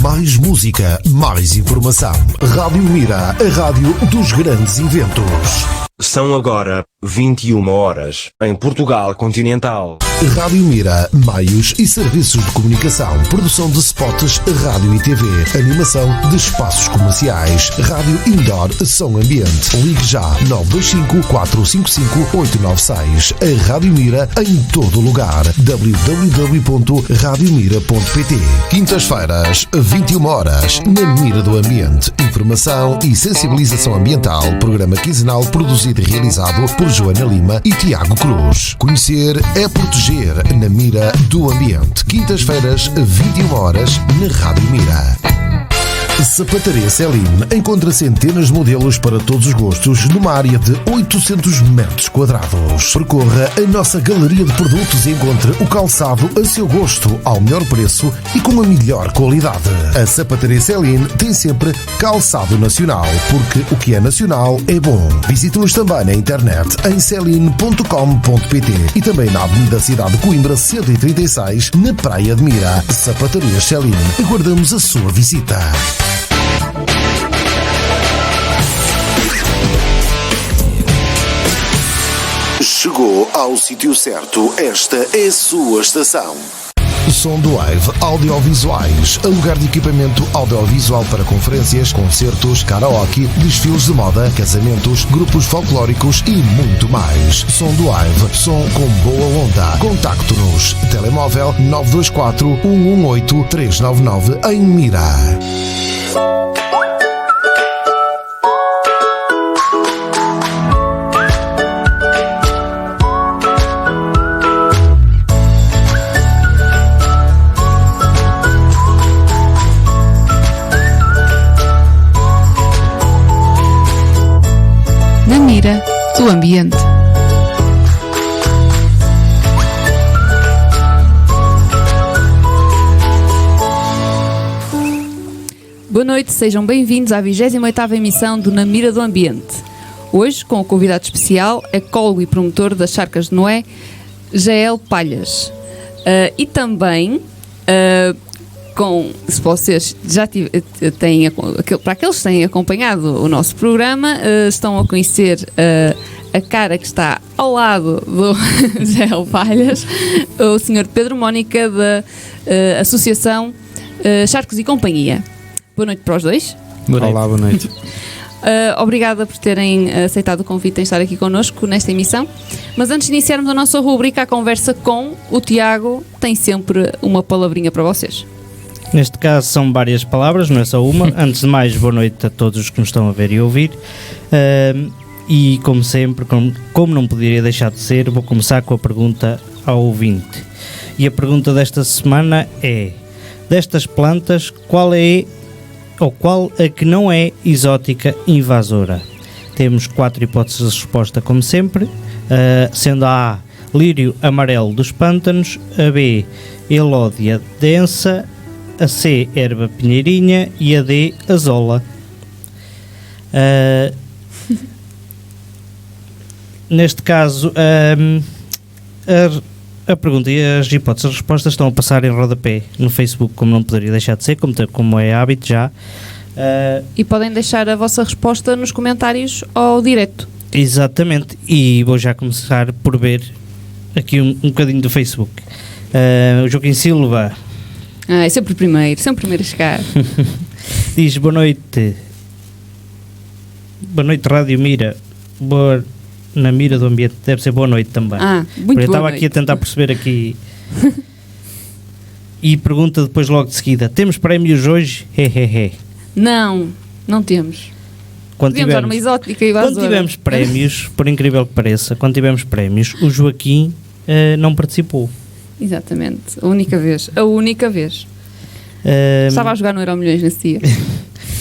mais música, mais informação. Rádio Mira, a rádio dos grandes eventos. São agora 21 horas em Portugal continental. Rádio Mira, meios e serviços de comunicação, produção de spots, rádio e TV, animação de espaços comerciais, rádio indoor, som ambiente. Ligue já 925-455-896. A Rádio Mira em todo lugar. www.radiomira.pt. Quintas-feiras, 21 horas, na Mira do Ambiente. Informação e sensibilização ambiental. Programa quinzenal produzido e realizado por Joana Lima e Tiago Cruz. Conhecer é proteger, na Mira do Ambiente. Quintas-feiras, 21 horas, na Rádio Mira. Sapataria Celine encontra centenas de modelos para todos os gostos numa área de 800 metros quadrados. Percorra a nossa galeria de produtos e encontre o calçado a seu gosto, ao melhor preço e com a melhor qualidade. A Sapataria Celine tem sempre calçado nacional, porque o que é nacional é bom. Visite-nos também na internet em celine.com.pt e também na Avenida Cidade de Coimbra 136, na Praia de Mira. Sapataria Celine. Aguardamos a sua visita. Chegou ao sítio certo. Esta é a sua estação. Soundwave Audiovisuais, lugar de equipamento audiovisual para conferências, concertos, karaoke, desfiles de moda, casamentos, grupos folclóricos e muito mais. Soundwave, som com boa onda. Contacte-nos. Telemóvel 924 118 399 em Mira. Do ambiente. Boa noite, sejam bem-vindos à 28ª emissão do Na Mira do Ambiente. Hoje, com o convidado especial, ecólogo e promotor das Charcas de Noé, Jael Palhas. E também, se vocês já têm, para aqueles que têm acompanhado o nosso programa, estão a conhecer a cara que está ao lado do Jael Palhas, o Sr. Pedro Mónica da Associação Charcos e Companhia. Boa noite para os dois. Olá, boa noite. Obrigada por terem aceitado o convite em estar aqui connosco nesta emissão. Mas antes de iniciarmos a nossa rubrica, a conversa com o Tiago tem sempre uma palavrinha para vocês. Neste caso são várias palavras, não é só uma. Antes de mais, boa noite a todos os que nos estão a ver e ouvir. E como sempre, como não poderia deixar de ser, vou começar com a pergunta ao ouvinte. E a pergunta desta semana é: destas plantas, qual a que não é exótica invasora? Temos 4 hipóteses de resposta, como sempre, sendo a A, lírio amarelo dos pântanos, a B, elódia densa, a C, erva pinheirinha e a D, azola. Neste caso, a pergunta e as hipóteses de resposta estão a passar em rodapé no Facebook, como não poderia deixar de ser, como é hábito já. E podem deixar a vossa resposta nos comentários ao direto. Exatamente, e vou já começar por ver aqui um bocadinho do Facebook. O Joaquim Silva é sempre o primeiro a chegar. diz: boa noite Rádio Mira, na Mira do Ambiente, deve ser boa noite também. Muito eu estava aqui a tentar perceber aqui. E pergunta depois logo de seguida: temos prémios hoje? Não temos. Quando tivemos prémios, por incrível que pareça, quando tivemos prémios, o Joaquim não participou. Exatamente, a única vez. Estava a jogar no Euromilhões nesse dia.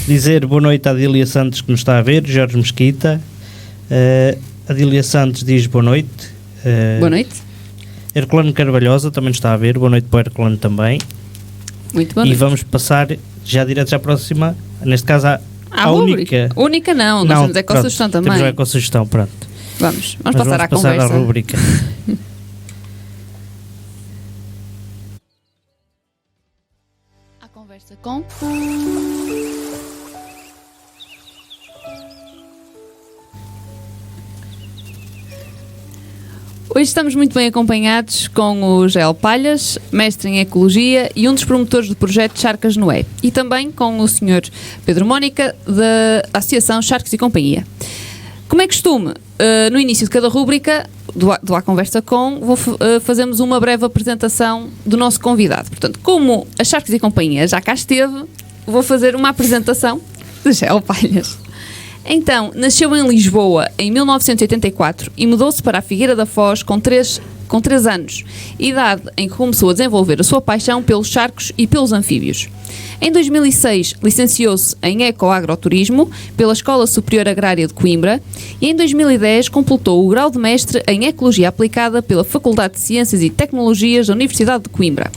Dizer boa noite à Adília Santos, que nos está a ver, Jorge Mesquita. Adília Santos diz boa noite. Boa noite. Herculano Carvalhosa também nos está a ver, boa noite para o Herculano também. Muito boa noite. E vamos passar já direto à próxima, neste caso à única. Única não, nós temos ecossugestão também. Temos ecossugestão, pronto. Vamos passar à conversa. À rubrica. À conversa com... Hoje estamos muito bem acompanhados com o Joel Palhas, mestre em Ecologia e um dos promotores do projeto Charcas Noé, e também com o Sr. Pedro Mónica, da Associação Charcos e Companhia. Como é costume, no início de cada rúbrica do A Conversa Com, fazemos uma breve apresentação do nosso convidado. Portanto, como a Charcos e Companhia já cá esteve, vou fazer uma apresentação de Joel Palhas. Então, nasceu em Lisboa em 1984 e mudou-se para a Figueira da Foz com 3 anos, idade em que começou a desenvolver a sua paixão pelos charcos e pelos anfíbios. Em 2006, licenciou-se em Ecoagroturismo pela Escola Superior Agrária de Coimbra e em 2010 completou o grau de mestre em Ecologia Aplicada pela Faculdade de Ciências e Tecnologias da Universidade de Coimbra.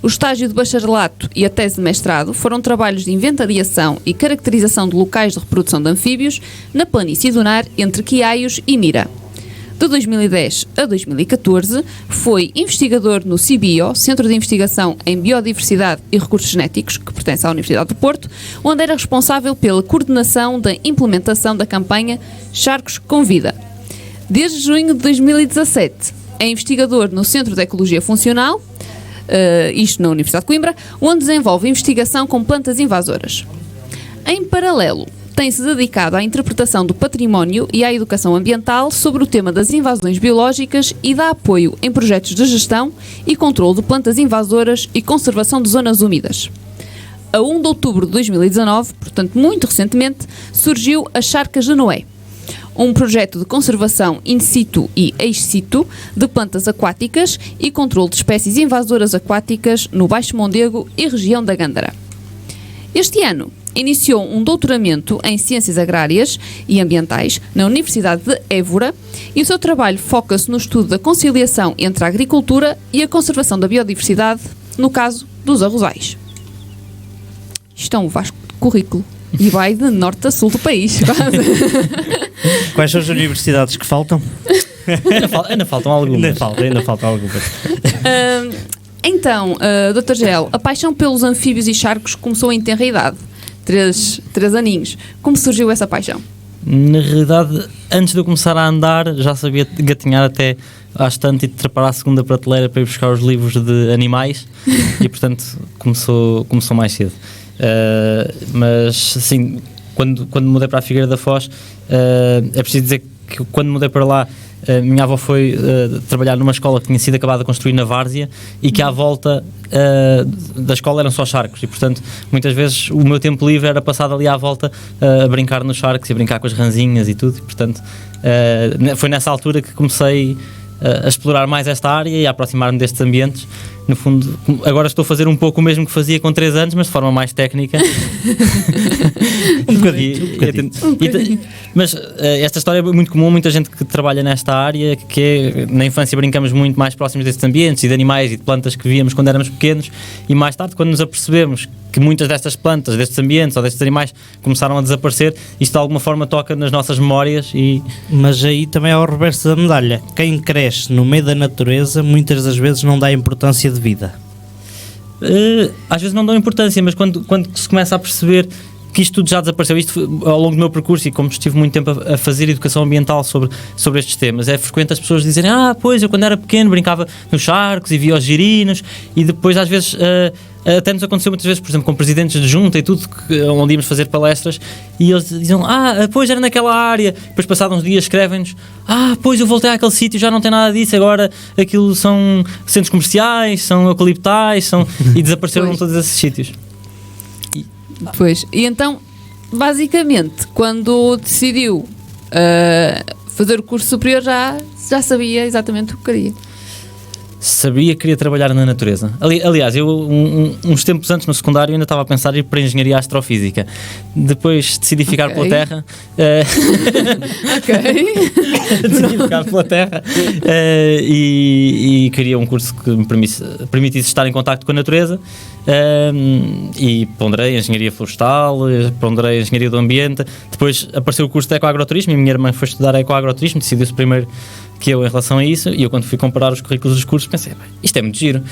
O estágio de bacharelato e a tese de mestrado foram trabalhos de inventariação e caracterização de locais de reprodução de anfíbios na planície dunar entre Quiaios e Mira. De 2010 a 2014, foi investigador no CIBIO, Centro de Investigação em Biodiversidade e Recursos Genéticos, que pertence à Universidade do Porto, onde era responsável pela coordenação da implementação da campanha Charcos com Vida. Desde junho de 2017, é investigador no Centro de Ecologia Funcional, isto na Universidade de Coimbra, onde desenvolve investigação com plantas invasoras. Em paralelo, tem-se dedicado à interpretação do património e à educação ambiental sobre o tema das invasões biológicas e dá apoio em projetos de gestão e controle de plantas invasoras e conservação de zonas úmidas. A 1 de outubro de 2019, portanto muito recentemente, surgiu a Charcas de Noé, um projeto de conservação in situ e ex situ de plantas aquáticas e controle de espécies invasoras aquáticas no Baixo Mondego e região da Gândara. Este ano, iniciou um doutoramento em Ciências Agrárias e Ambientais na Universidade de Évora e o seu trabalho foca-se no estudo da conciliação entre a agricultura e a conservação da biodiversidade, no caso dos arrozais. Isto é um vasto currículo e vai de norte a sul do país. Quais são as universidades que faltam? Ainda faltam algumas. Ainda faltam algumas. Então, Dr. Joel, a paixão pelos anfíbios e charcos começou em tenra idade. 3 aninhos. Como surgiu essa paixão? Na realidade, antes de eu começar a andar, já sabia gatinhar até à estante e trepar à segunda prateleira para ir buscar os livros de animais e, portanto, começou mais cedo. Mas, assim, quando mudei para a Figueira da Foz, é preciso dizer que quando mudei para lá, minha avó foi trabalhar numa escola que tinha sido acabada de construir na várzea e que à volta da escola eram só charcos e, portanto, muitas vezes o meu tempo livre era passado ali à volta a brincar nos charcos e a brincar com as ranzinhas e tudo, e, portanto, foi nessa altura que comecei a explorar mais esta área e a aproximar-me destes ambientes. No fundo, agora estou a fazer um pouco o mesmo que fazia com 3 anos, mas de forma mais técnica. Um bocadinho. Mas esta história é muito comum, muita gente que trabalha nesta área, que é, na infância brincamos muito mais próximos destes ambientes e de animais e de plantas que víamos quando éramos pequenos, e mais tarde, quando nos apercebemos que muitas destas plantas, destes ambientes ou destes animais começaram a desaparecer, isto de alguma forma toca nas nossas memórias. Mas aí também é o reverso da medalha. Quem cresce no meio da natureza muitas das vezes não dá importância de vida. Às vezes não dão importância, mas quando se começa a perceber que isto tudo já desapareceu, isto ao longo do meu percurso, e como estive muito tempo a fazer educação ambiental sobre estes temas, é frequente as pessoas dizerem: pois, eu quando era pequeno brincava nos charcos e via os girinos, e depois às vezes até nos aconteceu muitas vezes, por exemplo, com presidentes de junta e tudo, onde íamos fazer palestras, e eles diziam: pois, era naquela área. Depois, passados uns dias, escrevem-nos: pois, eu voltei àquele sítio, já não tem nada disso, agora aquilo são centros comerciais, são eucaliptais, e desapareceram todos esses sítios. Pois, e então, basicamente, quando decidiu fazer o curso superior, já sabia exatamente o que queria. Sabia que queria trabalhar na natureza. Aliás, eu uns tempos antes no secundário ainda estava a pensar em ir para a engenharia astrofísica. Depois decidi ficar pela Terra. Decidi ficar pela Terra e queria um curso que me permitisse estar em contacto com a natureza. E ponderei a engenharia florestal, ponderei a engenharia do ambiente. Depois apareceu o curso de ecoagroturismo e a minha irmã foi estudar ecoagroturismo. Decidiu-se primeiro que eu em relação a isso, e eu quando fui comparar os currículos dos cursos pensei, isto é muito giro.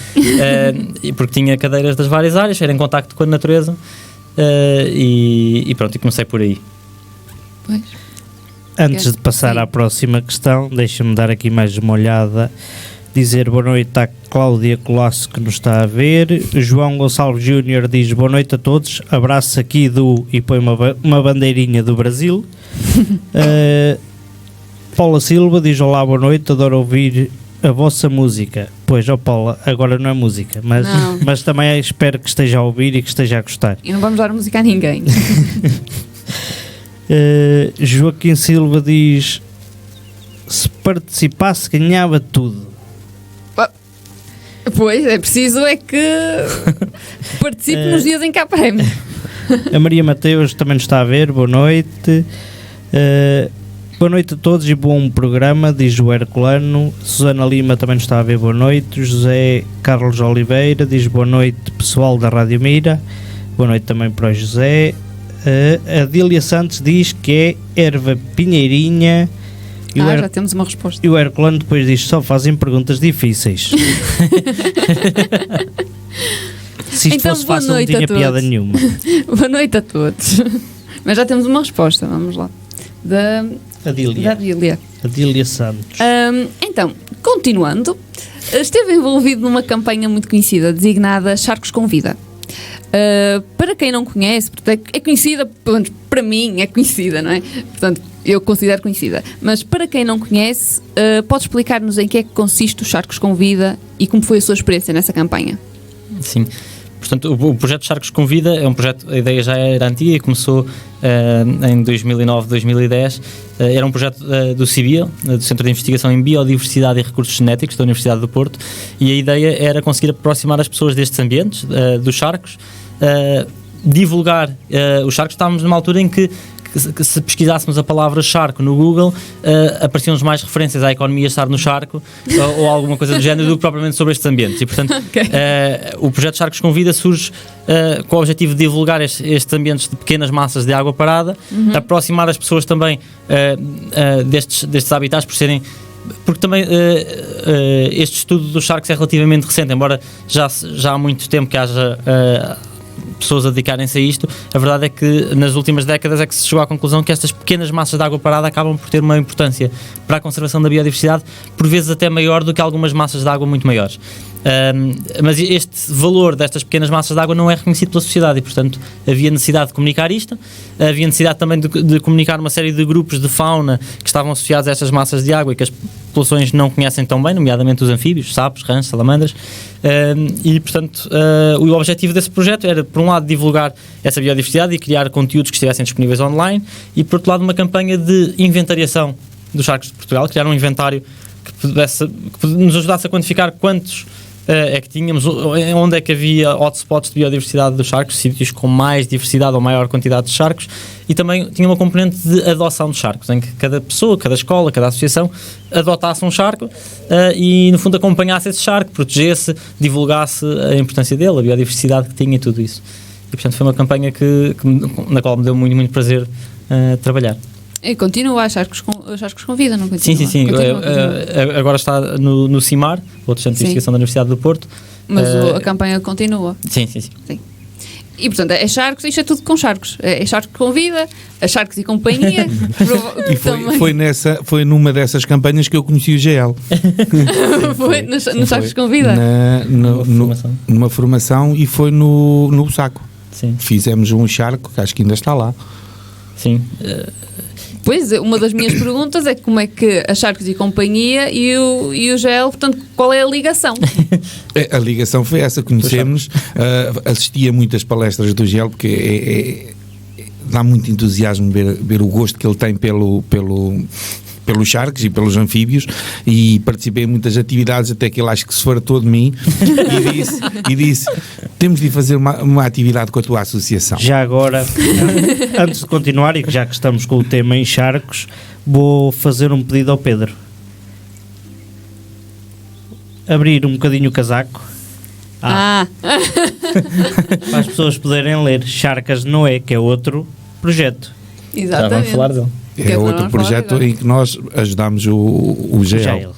Porque tinha cadeiras das várias áreas, era em contacto com a natureza, e pronto, e comecei por aí. Pois. Antes de passar à próxima questão, deixa-me dar aqui mais uma olhada, dizer boa noite à Cláudia Colasso que nos está a ver. João Gonçalves Júnior diz boa noite a todos, abraço aqui e põe uma bandeirinha do Brasil. Paula Silva diz olá, boa noite, adoro ouvir a vossa música. Pois, Paula, agora não é música, mas também espero que esteja a ouvir e que esteja a gostar. E não vamos dar música a ninguém. Joaquim Silva diz se participasse ganhava tudo. Pois, é preciso que participe nos dias em que há prémio. A Maria Mateus também nos está a ver, boa noite. Boa noite a todos e bom programa, diz o Herculano. Susana Lima também nos está a ver, boa noite. José Carlos Oliveira diz boa noite pessoal da Rádio Mira, boa noite também para o José. A Dília Santos diz que é erva pinheirinha. Já temos uma resposta. E o Herculano depois diz só fazem perguntas difíceis. Se isto então, fosse fácil não tinha piada nenhuma. Boa noite a todos. Mas já temos uma resposta, vamos lá. Da Dília. A Dília Santos. Então, continuando, esteve envolvido numa campanha muito conhecida, designada Charcos com Vida. Para quem não conhece, é conhecida, para mim é conhecida, não é? Portanto, eu considero conhecida. Mas para quem não conhece, pode explicar-nos em que é que consiste o Charcos com Vida e como foi a sua experiência nessa campanha? Sim. Portanto, o projeto Charcos com Vida é um projeto, a ideia já era antiga e começou em 2009, 2010. Era um projeto do CIBIO, do Centro de Investigação em Biodiversidade e Recursos Genéticos da Universidade do Porto, e a ideia era conseguir aproximar as pessoas destes ambientes, dos charcos, divulgar os charcos. Estávamos numa altura em que se pesquisássemos a palavra charco no Google, apareciam-nos mais referências à economia estar no charco ou alguma coisa do género do que propriamente sobre estes ambientes. E, portanto, o projeto Charcos com Vida surge com o objetivo de divulgar estes ambientes de pequenas massas de água parada, aproximar as pessoas também destes habitats porque também este estudo dos charcos é relativamente recente, embora já há muito tempo que haja pessoas a dedicarem-se a isto. A verdade é que nas últimas décadas é que se chegou à conclusão que estas pequenas massas de água parada acabam por ter uma importância para a conservação da biodiversidade, por vezes até maior do que algumas massas de água muito maiores. Mas este valor destas pequenas massas de água não é reconhecido pela sociedade e, portanto, havia necessidade de comunicar isto, havia necessidade também de comunicar uma série de grupos de fauna que estavam associados a estas massas de água e que as populações não conhecem tão bem, nomeadamente os anfíbios, sapos, rãs, salamandras, e, portanto, o objetivo desse projeto era, por um lado, divulgar essa biodiversidade e criar conteúdos que estivessem disponíveis online e, por outro lado, uma campanha de inventariação dos charcos de Portugal, criar um inventário que nos ajudasse a quantificar quantos é que tínhamos, onde é que havia hotspots de biodiversidade dos charcos, sítios com mais diversidade ou maior quantidade de charcos, e também tinha uma componente de adoção de charcos, em que cada pessoa, cada escola, cada associação adotasse um charco e, no fundo, acompanhasse esse charco, protegesse, divulgasse a importância dele, a biodiversidade que tinha e tudo isso. E, portanto, foi uma campanha na qual me deu muito, muito prazer trabalhar. E continua a Charcos com Vida, não continua? Sim. Continua. Agora está no CIMAR, outro Centro de Investigação da Universidade do Porto. Mas a campanha continua? Sim. E, portanto, é charcos, isto é tudo com charcos. É Charcos com Vida, a Charcos e Companhia. E foi numa dessas campanhas que eu conheci o GL. Foi no Charcos com Vida? Numa formação e foi no Saco. Sim. Fizemos um charco que acho que ainda está lá. Sim. Pois, uma das minhas perguntas é como é que a Charcos e Companhia e o GL, portanto, qual é a ligação? A ligação foi essa, conhecemos, assisti a muitas palestras do GL, porque dá muito entusiasmo ver o gosto que ele tem pelos charcos e pelos anfíbios, e participei em muitas atividades, até que ele acho que se fartou de mim e disse temos de fazer uma atividade com a tua associação. Já agora, antes de continuar, e já que estamos com o tema em charcos, vou fazer um pedido ao Pedro. Abrir um bocadinho o casaco para as pessoas poderem ler Charcas de Noé, que é outro projeto. Exatamente. Já vamos falar dele. É outro projeto em que nós ajudamos o GEL.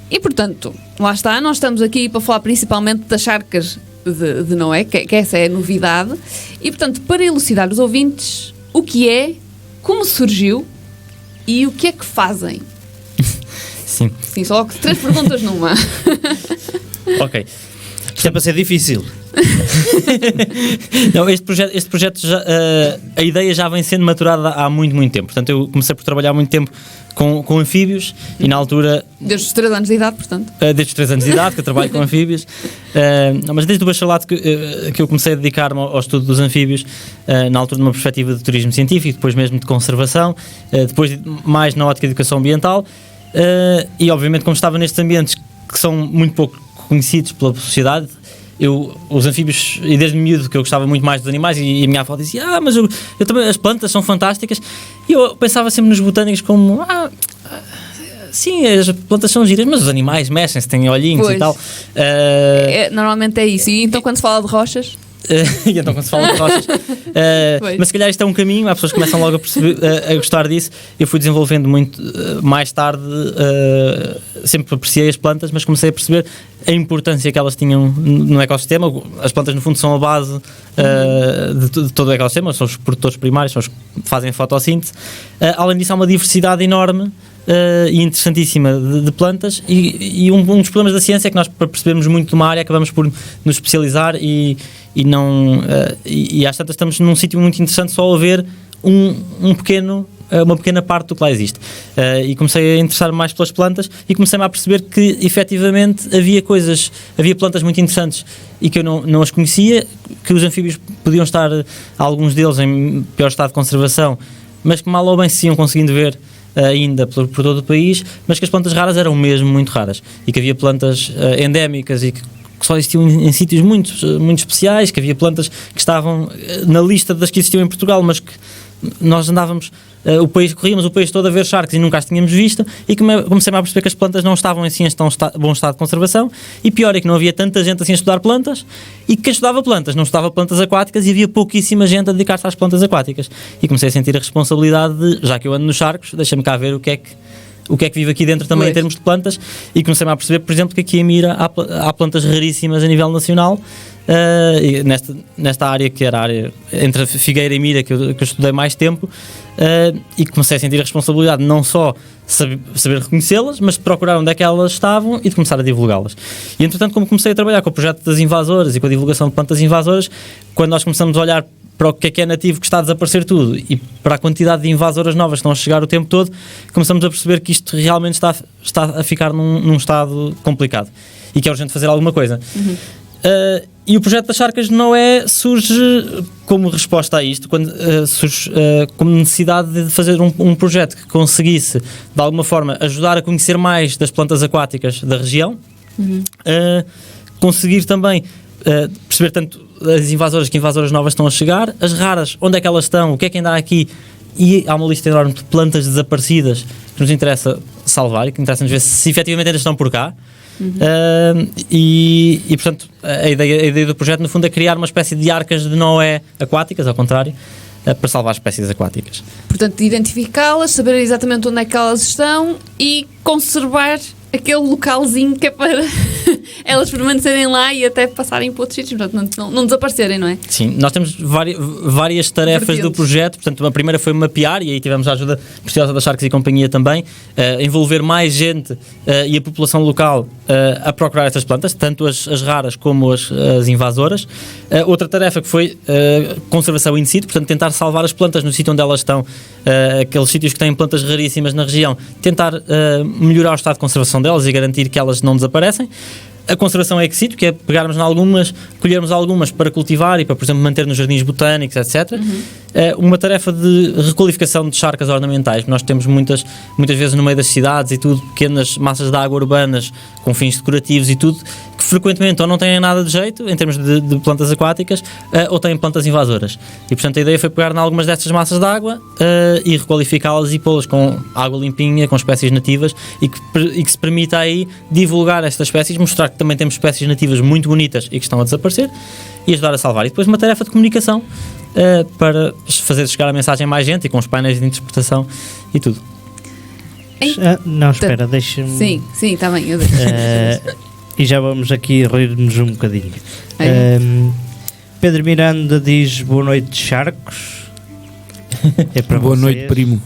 E portanto, lá está, nós estamos aqui para falar principalmente das charcas de Noé, que essa é a novidade. E portanto, para elucidar os ouvintes, o que é, como surgiu e o que é que fazem? Sim. Sim, só 3 perguntas numa. Ok. Isto é para ser difícil. Não, este projeto já, a ideia já vem sendo maturada há muito tempo. Portanto, eu comecei por trabalhar há muito tempo com anfíbios e na altura... Desde os 3 anos de idade, portanto? Desde os 3 anos de idade que eu trabalho com anfíbios. Mas desde o bacharelato que eu comecei a dedicar-me ao estudo dos anfíbios, na altura numa perspectiva de turismo científico, depois mesmo de conservação, depois mais na ótica de educação ambiental, e obviamente como estava nestes ambientes que são muito pouco conhecidos pela sociedade, os anfíbios, e desde miúdo que eu gostava muito mais dos animais, e a minha avó dizia, mas eu também, as plantas são fantásticas, e eu pensava sempre nos botânicos como, sim, as plantas são giras, mas os animais mexem-se, têm olhinhos pois. E tal. Normalmente é isso. E então quando se fala de rochas? E então quando se fala de rochas, mas se calhar isto é um caminho, há pessoas que começam logo a perceber, a gostar disso. Eu fui desenvolvendo muito mais tarde, sempre apreciei as plantas, mas comecei a perceber a importância que elas tinham no ecossistema. As plantas no fundo são a base de todo o ecossistema, são os produtores primários, são os que fazem a fotossíntese. Além disso há uma diversidade enorme e interessantíssima de plantas, e um dos problemas da ciência é que nós, para percebermos muito de uma área, acabamos por nos especializar e às tantas estamos num sítio muito interessante só a ver uma pequena parte do que lá existe. E comecei a interessar-me mais pelas plantas e comecei-me a perceber que efetivamente havia plantas muito interessantes e que eu não as conhecia, que os anfíbios podiam estar, alguns deles em pior estado de conservação, mas que mal ou bem se iam conseguindo ver ainda por todo o país, mas que as plantas raras eram mesmo muito raras e que havia plantas endémicas e que só existiam em sítios muito especiais, que havia plantas que estavam na lista das que existiam em Portugal, mas que nós andávamos, corríamos o país todo a ver charcos e nunca as tínhamos visto, e comecei a perceber que as plantas não estavam assim em tão bom estado de conservação, e pior é que não havia tanta gente assim a estudar plantas, e que quem estudava plantas não estudava plantas aquáticas, e havia pouquíssima gente a dedicar-se às plantas aquáticas, e comecei a sentir a responsabilidade de, já que eu ando nos charcos, deixa-me cá ver o que é que vive aqui dentro também, em termos de plantas, e comecei-me a perceber, por exemplo, que aqui em Mira há plantas raríssimas a nível nacional, e nesta área que era a área entre a Figueira e Mira que eu estudei mais tempo, e comecei a sentir a responsabilidade não só saber reconhecê-las, mas de procurar onde é que elas estavam e de começar a divulgá-las. E entretanto, como comecei a trabalhar com o projeto das invasoras e com a divulgação de plantas invasoras, quando nós começamos a olhar para o que é nativo, que está a desaparecer tudo, e para a quantidade de invasoras novas que estão a chegar o tempo todo, começamos a perceber que isto realmente está a ficar num estado complicado e que é urgente fazer alguma coisa. E o projeto das charcas de Noé surge como resposta a isto, quando surge como necessidade de fazer um projeto que conseguisse, de alguma forma, ajudar a conhecer mais das plantas aquáticas da região, conseguir também perceber tanto as invasoras, que invasoras novas estão a chegar, as raras, onde é que elas estão, o que é que ainda há aqui, e há uma lista enorme de plantas desaparecidas que nos interessa salvar e que interessa-nos ver se efetivamente ainda estão por cá. E portanto a ideia do projeto no fundo é criar uma espécie de arcas de Noé aquáticas, ao contrário, para salvar espécies aquáticas. Portanto, identificá-las, saber exatamente onde é que elas estão e conservar aquele localzinho que é para elas permanecerem lá e até passarem para outros sítios, portanto, não desaparecerem, não é? Sim, nós temos várias tarefas do projeto. Portanto, a primeira foi mapear, e aí tivemos a ajuda preciosa da Charcos e Companhia também, envolver mais gente e a população local a procurar estas plantas, tanto as raras como as invasoras. Outra tarefa que foi conservação in situ, portanto tentar salvar as plantas no sítio onde elas estão, aqueles sítios que têm plantas raríssimas na região, tentar melhorar o estado de conservação delas e garantir que elas não desaparecem. A conservação ex situ, que é pegarmos em algumas, colhermos algumas para cultivar e para, por exemplo, manter nos jardins botânicos, etc. Uma tarefa de requalificação de charcas ornamentais. Nós temos muitas vezes no meio das cidades e tudo, pequenas massas de água urbanas com fins decorativos e tudo, que frequentemente ou não têm nada de jeito em termos de plantas aquáticas, ou têm plantas invasoras. E portanto a ideia foi pegar em algumas destas massas de água e requalificá-las e pô-las com água limpinha, com espécies nativas e que se permita aí divulgar estas espécies, mostrar que também temos espécies nativas muito bonitas e que estão a desaparecer e ajudar a salvar. E depois uma tarefa de comunicação para fazer chegar a mensagem a mais gente e com os painéis de interpretação e tudo. Não, espera, deixa-me... Sim, está bem, eu deixo. E já vamos aqui rir-nos um bocadinho. Pedro Miranda diz boa noite, charcos. É para boa vocês. noite, primo.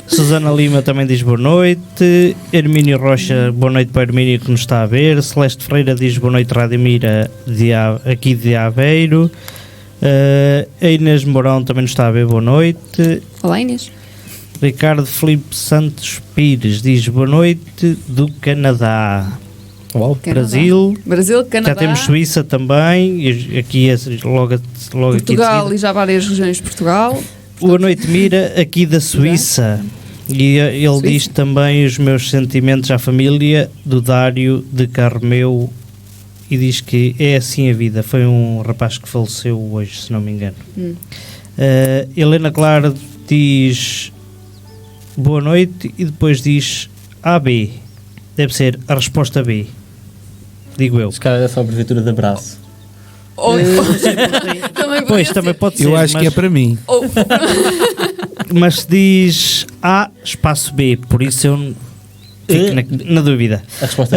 Susana Lima também diz boa noite. Hermínio Rocha, boa noite para Hermínio que nos está a ver. Celeste Ferreira diz boa noite, Rádio Mira, aqui de Aveiro. A Inês Mourão também nos está a ver, boa noite. Olá, Inês. Ricardo Filipe Santos Pires diz boa noite do Canadá. Uau. Brasil, Canadá. já temos Suíça também, e aqui é logo Portugal aqui e já várias regiões de Portugal. Boa noite, Mira, aqui da Suíça. E ele diz também os meus sentimentos à família do Dário de Carmeu e diz que é assim a vida. Foi um rapaz que faleceu hoje, se não me engano. Helena Clara diz boa noite e depois diz AB. Deve ser a resposta B. Digo eu. Se calhar é só a abreviatura de abraço. Também pode ser. Eu acho que é para mim. Mas diz A espaço B, por isso eu fico na dúvida. A resposta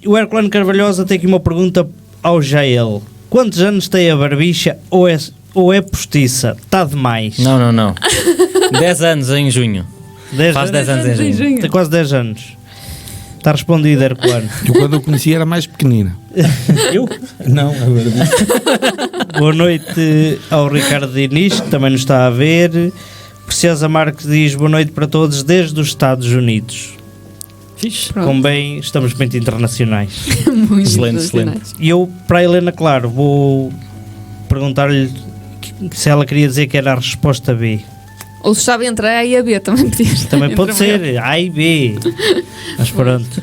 o Herculano Carvalhosa tem aqui uma pergunta ao Jael. Quantos anos tem a barbicha ou é postiça? Está demais. Não. 10 anos em junho. Faz 10 anos em junho. Tem quase 10 anos. Está respondido, Herculano. Eu quando eu conheci era mais pequenina. Eu? Não, agora. Boa noite ao Ricardo Diniz, que também nos está a ver. Preciosa Marques diz boa noite para todos desde os Estados Unidos. Fixe. Com bem, estamos muito internacionais. Muito Excelente. E eu, para a Helena, claro, vou perguntar-lhe se ela queria dizer que era a resposta B. Ou se estava entre A e a B, também podias. Também pode ser A e B. Mas pronto.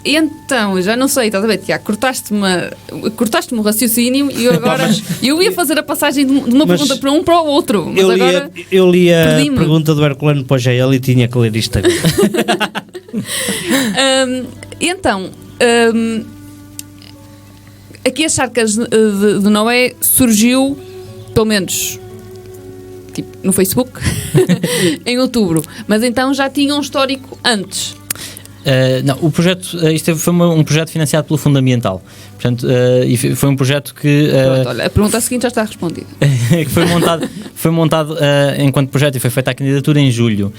Então, já não sei, estás a ver, Tiago, cortaste-me o raciocínio e eu agora eu ia fazer a passagem de uma pergunta para um para o outro. Mas eu li a perdi-me. pergunta do Herculano para o Jael e tinha que ler isto agora. Então, aqui as charcas de Noé surgiu, pelo menos tipo, no Facebook, em outubro. Mas então já tinha um histórico antes. Não, o projeto, isto foi um projeto financiado pelo Fundo Ambiental. Portanto, e foi um projeto que... Pronto, olha, a pergunta seguinte já está respondida. que foi montado enquanto projeto e foi feita a candidatura em julho.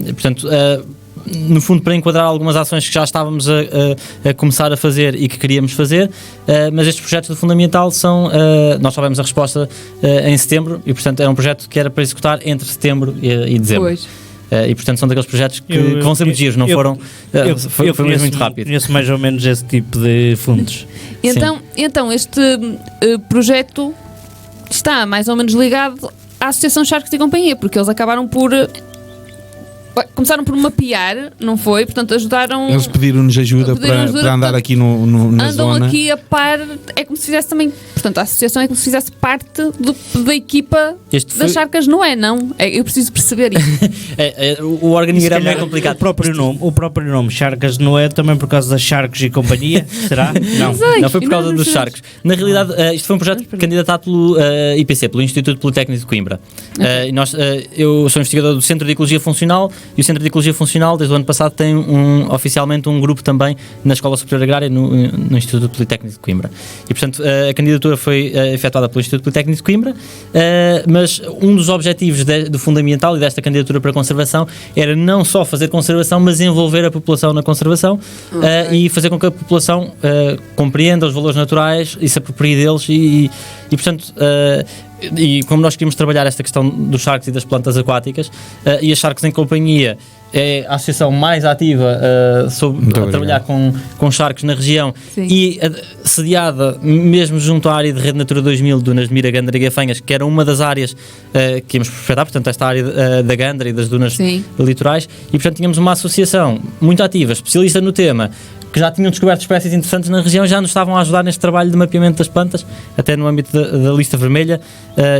Portanto, no fundo, para enquadrar algumas ações que já estávamos a começar a fazer e que queríamos fazer, mas estes projetos do Fundo Ambiental são... nós tivemos a resposta em setembro e, portanto, era um projeto que era para executar entre setembro e dezembro. Pois. E portanto são daqueles projetos que vão ser muito giros, não foram? Foi mesmo muito rápido. Conheço mais ou menos esse tipo de fundos. Então este projeto está mais ou menos ligado à Associação Charcos e Companhia, porque eles acabaram por... começaram por mapear, não foi? Portanto, ajudaram... Eles pediram-nos ajuda para andar aqui na zona. Andam aqui a par, é como se fizesse também... Portanto, a associação é como se fizesse parte da equipa das charcas, não é? Não? Eu preciso perceber isso. O organigrama é complicado. O próprio nome, Charcas de Noé, também por causa das Charcos e Companhia? Será? Não foi por causa dos charcos. Na realidade, isto foi um projeto candidatado pelo IPC, pelo Instituto Politécnico de Coimbra. Eu sou investigador do Centro de Ecologia Funcional e o Centro de Ecologia Funcional, desde o ano passado, tem oficialmente um grupo também na Escola Superior Agrária no Instituto Politécnico de Coimbra. E, portanto, a candidatura foi efetuada pelo Instituto Politécnico de Coimbra, mas um dos objetivos do Fundo Ambiental e desta candidatura para conservação era não só fazer conservação, mas envolver a população na conservação e fazer com que a população compreenda os valores naturais e se aproprie deles e portanto... E como nós queríamos trabalhar esta questão dos charcos e das plantas aquáticas, e as Charcos em Companhia é a associação mais ativa a trabalhar com charcos na região. Sim. E sediada mesmo junto à área de Rede Natura 2000, Dunas de Mira, Gândara e Gafanhas, que era uma das áreas que íamos prospectar, portanto esta área da Gândara e das dunas Sim. litorais, e portanto tínhamos uma associação muito ativa, especialista no tema, que já tinham descoberto espécies interessantes na região, já nos estavam a ajudar neste trabalho de mapeamento das plantas, até no âmbito da lista vermelha,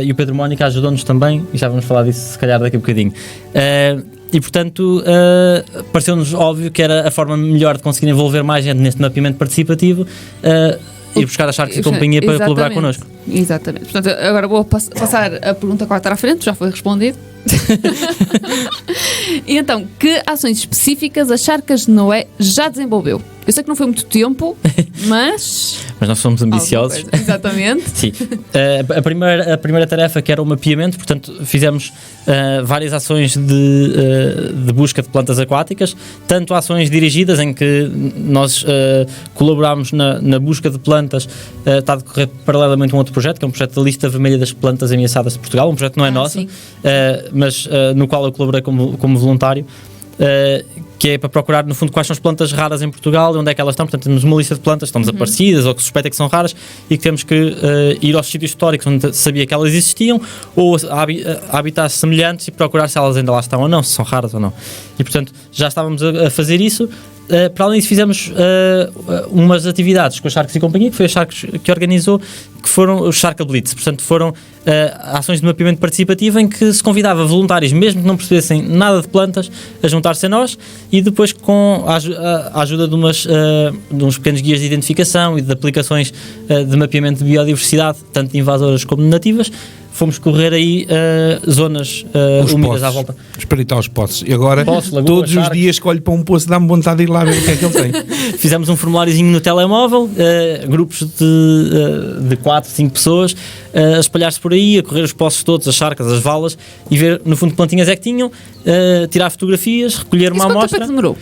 e o Pedro Mónica ajudou-nos também, e já vamos falar disso se calhar daqui a bocadinho. E portanto pareceu-nos óbvio que era a forma melhor de conseguir envolver mais gente neste mapeamento participativo, ir buscar a Charcos e Companhia para colaborar connosco. Exatamente. Portanto, agora vou passar a pergunta que vai estar à frente, já foi respondido. E então, que ações específicas a Charcas de Noé já desenvolveu? Eu sei que não foi muito tempo, mas nós somos ambiciosos. Exatamente. Sim. A primeira tarefa, que era o mapeamento, portanto, fizemos várias ações de busca de plantas aquáticas, tanto ações dirigidas em que nós colaborámos na busca de plantas, está a decorrer paralelamente um outro projeto, que é um projeto da lista vermelha das plantas ameaçadas de Portugal, um projeto que não é nosso, mas no qual eu colaborei como voluntário, que é para procurar, no fundo, quais são as plantas raras em Portugal e onde é que elas estão. Portanto, temos uma lista de plantas que estão desaparecidas ou que suspeita que são raras e que temos que ir aos sítios históricos onde sabia que elas existiam ou a habitats semelhantes e procurar se elas ainda lá estão ou não, se são raras ou não. E, portanto, já estávamos a fazer isso. Para além disso, fizemos umas atividades com a Charcos e Companhia, que foi a Charcos que organizou, que foram os Charca Blitz. Portanto, foram ações de mapeamento participativo em que se convidava voluntários, mesmo que não percebessem nada de plantas, a juntar-se a nós, e depois, com a ajuda de uns pequenos guias de identificação e de aplicações de mapeamento de biodiversidade, tanto de invasoras como de nativas, fomos correr aí zonas úmidas à volta. Espreitar os poços. E agora, Lagoas, todos os dias que olho para um poço, dá-me vontade de ir lá ver o que é que ele tem. Fizemos um formuláriozinho no telemóvel, grupos de 4, 5 pessoas, a espalhar-se por aí, a correr os poços todos, as charcas, as valas, e ver, no fundo, que plantinhas é que tinham, tirar fotografias, recolher uma amostra. Quanto tempo demorou?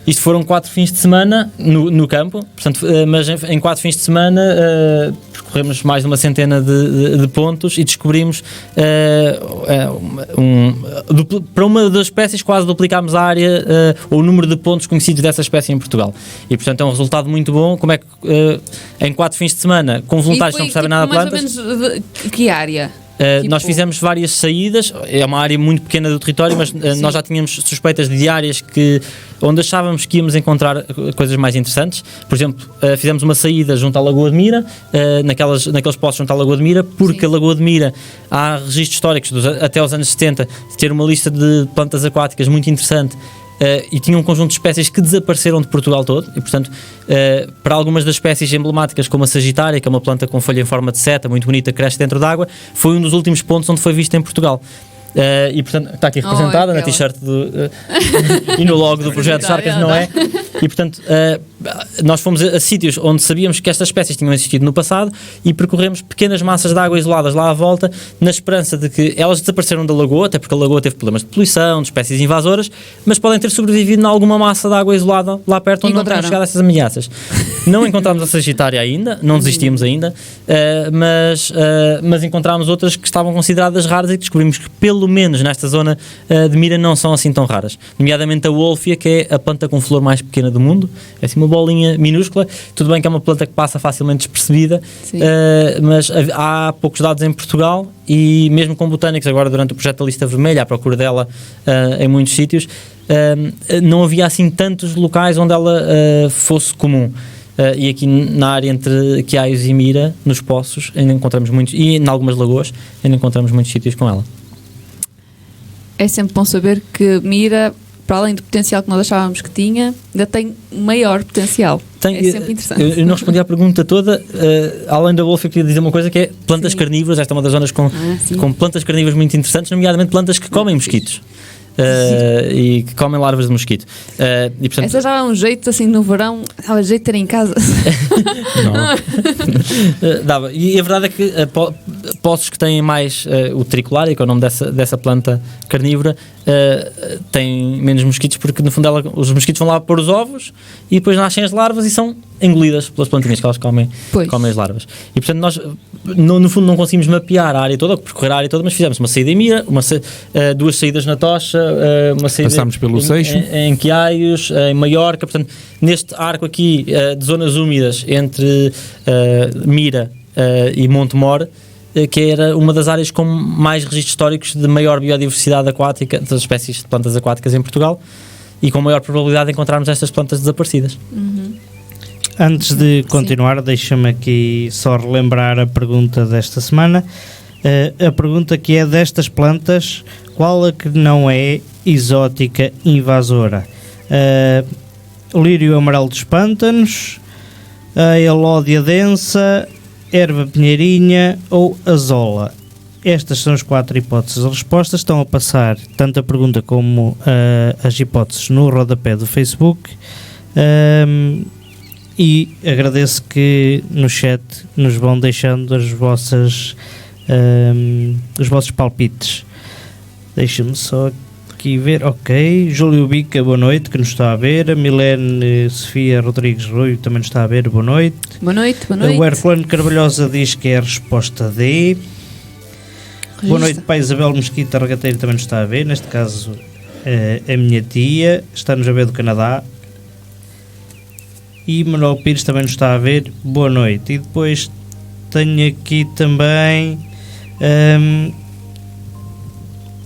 Isto foram 4 fins de semana no campo, portanto, mas em 4 fins de semana percorremos mais de uma centena de pontos e descobrimos para uma das espécies quase duplicámos a área ou o número de pontos conhecidos dessa espécie em Portugal. E portanto é um resultado muito bom. Como é que em 4 fins de semana, com voluntários que não percebem nada de plantas... Mais ou menos que área? Nós fizemos várias saídas, é uma área muito pequena do território, mas nós já tínhamos suspeitas de áreas onde achávamos que íamos encontrar coisas mais interessantes. Por exemplo, fizemos uma saída junto à Lagoa de Mira, naqueles poços junto à Lagoa de Mira, porque a Lagoa de Mira há registros históricos até os anos 70 de ter uma lista de plantas aquáticas muito interessante. E tinha um conjunto de espécies que desapareceram de Portugal todo e, portanto, para algumas das espécies emblemáticas, como a Sagitária, que é uma planta com folha em forma de seta, muito bonita, que cresce dentro d'água, foi um dos últimos pontos onde foi vista em Portugal. E portanto está aqui representada na t-shirt e no logo do projeto Charcas de Noé. E portanto nós fomos a sítios onde sabíamos que estas espécies tinham existido no passado e percorremos pequenas massas de água isoladas lá à volta, na esperança de que elas desapareceram da lagoa, até porque a lagoa teve problemas de poluição, de espécies invasoras, mas podem ter sobrevivido em alguma massa de água isolada lá perto onde não tinham chegado essas ameaças. Não encontramos a Sagitária ainda, não desistimos ainda, mas encontramos outras que estavam consideradas raras e descobrimos que pelo menos nesta zona de Mira não são assim tão raras, nomeadamente a Wolfia, que é a planta com flor mais pequena do mundo, é assim uma bolinha minúscula. Tudo bem que é uma planta que passa facilmente despercebida, mas há poucos dados em Portugal e mesmo com botânicos agora durante o projeto da lista vermelha, à procura dela em muitos sítios, não havia assim tantos locais onde ela fosse comum. E aqui na área entre Quiaios e Mira, nos poços, ainda encontramos muitos, e em algumas lagoas ainda encontramos muitos sítios com ela. É sempre bom saber que Mira, para além do potencial que nós achávamos que tinha, ainda tem maior potencial. É sempre interessante. Eu não respondi à pergunta toda. Além da Wolf, eu queria dizer uma coisa, que é plantas carnívoras. Esta é uma das zonas com plantas carnívoras muito interessantes, nomeadamente plantas que comem mosquitos. E que comem larvas de mosquito. E, portanto, essa já é um jeito assim no verão, dava jeito de ter em casa. Não. Dava. E a verdade é que poços que têm mais o tricolária, que é o nome dessa planta carnívora, têm menos mosquitos, porque no fundo os mosquitos vão lá pôr os ovos e depois nascem as larvas e são engolidas pelas plantinhas, que elas comem as larvas. E portanto nós no fundo não conseguimos mapear a área toda, percorrer a área toda, mas fizemos uma saída em Mira, duas saídas na Tocha, uma saída passámos pelo Seixo, em Quiaios, em Maiorca. Portanto, neste arco aqui de zonas úmidas entre Mira e Montemor, que era uma das áreas com mais registros históricos de maior biodiversidade aquática, das espécies de plantas aquáticas em Portugal, e com maior probabilidade de encontrarmos estas plantas desaparecidas. Antes de continuar, deixa-me aqui só relembrar a pergunta desta semana. A pergunta que é: destas plantas, qual a que não é exótica invasora? O lírio amarelo dos pântanos, a elódia densa, erva pinheirinha ou a zola? Estas são as 4 hipóteses. As respostas estão a passar, tanto a pergunta como as hipóteses, no rodapé do Facebook. E agradeço que no chat nos vão deixando os vossos palpites. Deixa-me só aqui ver. Ok, Júlio Bica, boa noite, que nos está a ver. A Milene Sofia Rodrigues Rui também nos está a ver, boa noite. Boa noite, boa noite. O Herculano Carvalhosa diz que é a resposta D. Boa noite, pai. Isabel Mesquita Regateiro também nos está a ver. Neste caso, a minha tia está-nos a ver do Canadá. E Manuel Pires também nos está a ver, boa noite. E depois tenho aqui também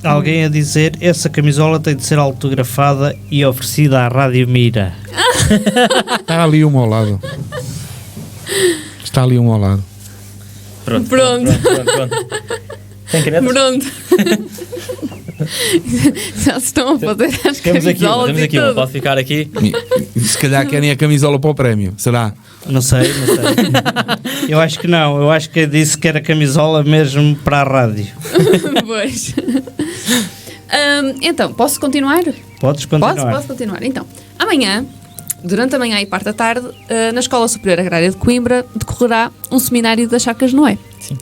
alguém a dizer: essa camisola tem de ser autografada e oferecida à Rádio Mira. Está ali uma ao lado. Está ali uma ao lado. Pronto. Tem canetas? Pronto. Já se estão a fazer as Temos aqui camisolas uma, pode ficar aqui. Se calhar querem a camisola para o prémio, será? Não sei. Eu acho que não. Eu acho que disse que era camisola mesmo para a rádio. Pois. Então, posso continuar? Podes continuar. Posso continuar. Então, amanhã, durante a manhã e parte da tarde, na Escola Superior Agrária de Coimbra, decorrerá um seminário das Charcas de Noé. Sim.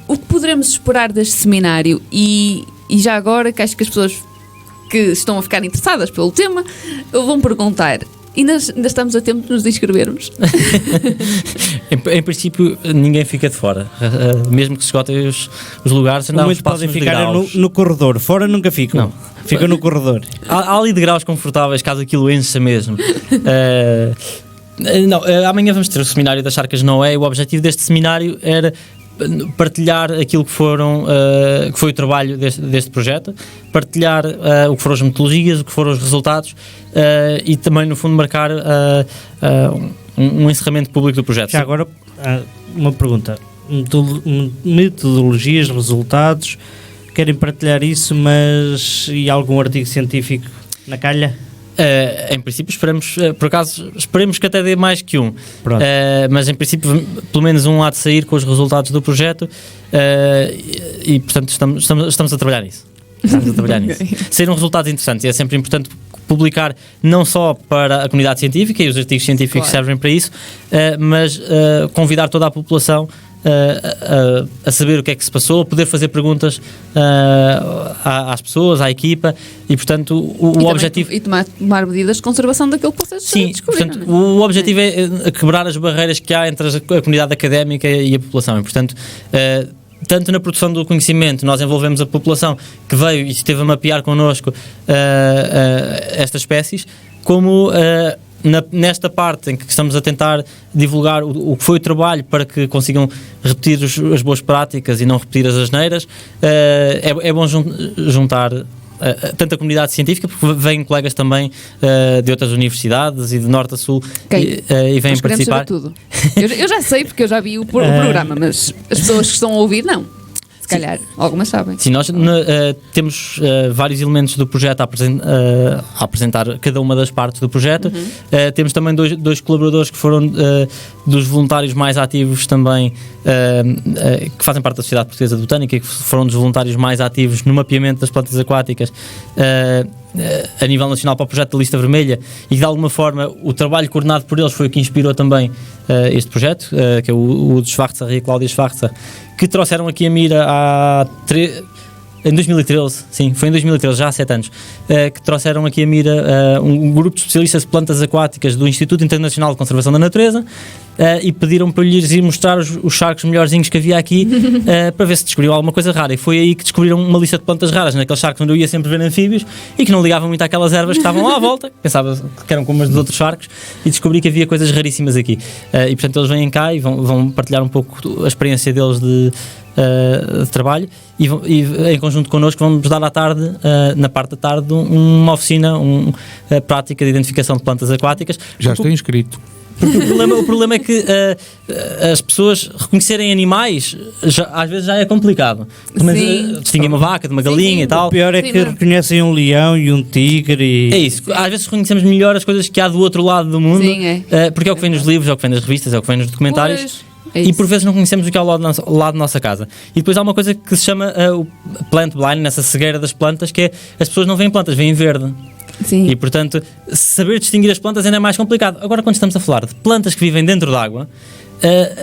O que poderemos esperar deste seminário e já agora, que acho que as pessoas que estão a ficar interessadas pelo tema vão perguntar: ainda estamos a tempo de nos inscrevermos? Em princípio, ninguém fica de fora. Mesmo que se esgotem os lugares, muitos podem ficar no corredor. Fora nunca ficam. Não. Ficam no corredor. Há ali degraus confortáveis, caso aquilo encha mesmo. Amanhã vamos ter o seminário das Charcas de Noé. O objetivo deste seminário era partilhar aquilo que foi o trabalho deste projeto, partilhar o que foram as metodologias, o que foram os resultados, e também, no fundo, marcar um encerramento público do projeto. Já agora, uma pergunta: metodologias, resultados, querem partilhar isso, mas e algum artigo científico na calha? Em princípio esperemos que até dê mais que um, mas em princípio pelo menos um há de sair com os resultados do projeto, e portanto estamos a trabalhar nisso. Saíram resultados interessantes, e é sempre importante publicar não só para a comunidade científica, e os artigos científicos servem para isso, mas convidar toda a população a saber o que é que se passou, a poder fazer perguntas às pessoas, à equipa, e portanto o objetivo... E tomar medidas de conservação daquilo que vocês descobriram. Portanto, o objetivo é quebrar as barreiras que há entre a comunidade académica e a população, e portanto tanto na produção do conhecimento nós envolvemos a população que veio e esteve a mapear connosco estas espécies, como nesta parte em que estamos a tentar divulgar o que foi o trabalho para que consigam repetir as boas práticas e não repetir as asneiras. É bom juntar tanto a comunidade científica, porque vêm colegas também de outras universidades e de norte a sul, e vêm participar. Tudo. Eu já sei, porque eu já vi o programa, mas as pessoas que estão a ouvir não. Se calhar, algumas sabem. Sim, nós temos vários elementos do projeto a apresentar cada uma das partes do projeto. Temos também dois colaboradores que foram dos voluntários mais ativos também, que fazem parte da Sociedade Portuguesa de Botânica, e que foram dos voluntários mais ativos no mapeamento das plantas aquáticas, a nível nacional para o projeto da Lista Vermelha, e de alguma forma o trabalho coordenado por eles foi o que inspirou também este projeto, que é o de Schwarzer e a Cláudia Schwarzer, que trouxeram aqui a mira em 2013, sim, foi em 2013, já há 7 anos, que trouxeram aqui a mira um grupo de especialistas de plantas aquáticas do Instituto Internacional de Conservação da Natureza, e pediram para lhes ir mostrar os charcos melhorzinhos que havia aqui, para ver se descobriam alguma coisa rara, e foi aí que descobriram uma lista de plantas raras naqueles charcos onde eu ia sempre ver anfíbios e que não ligavam muito àquelas ervas que estavam lá à volta, pensava que eram como as dos outros charcos, e descobri que havia coisas raríssimas aqui, e portanto eles vêm cá e vão partilhar um pouco a experiência deles de trabalho, e em conjunto connosco vamos dar à tarde, na parte da tarde, uma oficina prática de identificação de plantas aquáticas. Já estou inscrito. Porque o problema é que as pessoas reconhecerem animais às vezes já é complicado. Distinguem uma vaca de uma galinha e tal. O pior é que reconhecem um leão e um tigre. É isso. Às vezes reconhecemos melhor as coisas que há do outro lado do mundo. Sim, porque é o que vem nos livros, é o que vem nas revistas, é o que vem nos documentários. Pois. E por vezes não conhecemos o que é ao lado da nossa casa. E depois há uma coisa que se chama o plant blind, nessa cegueira das plantas, que é as pessoas não veem plantas, veem verde. Sim. E portanto, saber distinguir as plantas ainda é mais complicado. Agora, quando estamos a falar de plantas que vivem dentro d'água,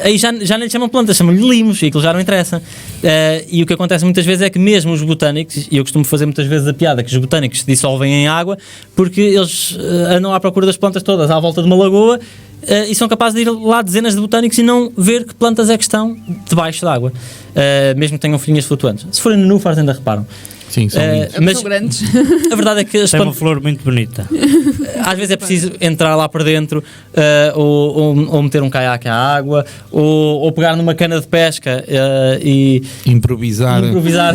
aí já nem lhe chamam plantas, chamam-lhe limos, e aquilo já não interessa. E o que acontece muitas vezes é que mesmo os botânicos, e eu costumo fazer muitas vezes a piada que os botânicos se dissolvem em água porque eles andam à procura das plantas todas à volta de uma lagoa, e são capazes de ir lá dezenas de botânicos e não ver que plantas é que estão debaixo d'água, mesmo que tenham folhinhas flutuantes. Se forem nenúfares ainda reparam. Sim, são mas são grandes. a verdade é que as É uma flor muito bonita. às vezes é preciso entrar lá para dentro, ou meter um caiaque à água, ou pegar numa cana de pesca e improvisar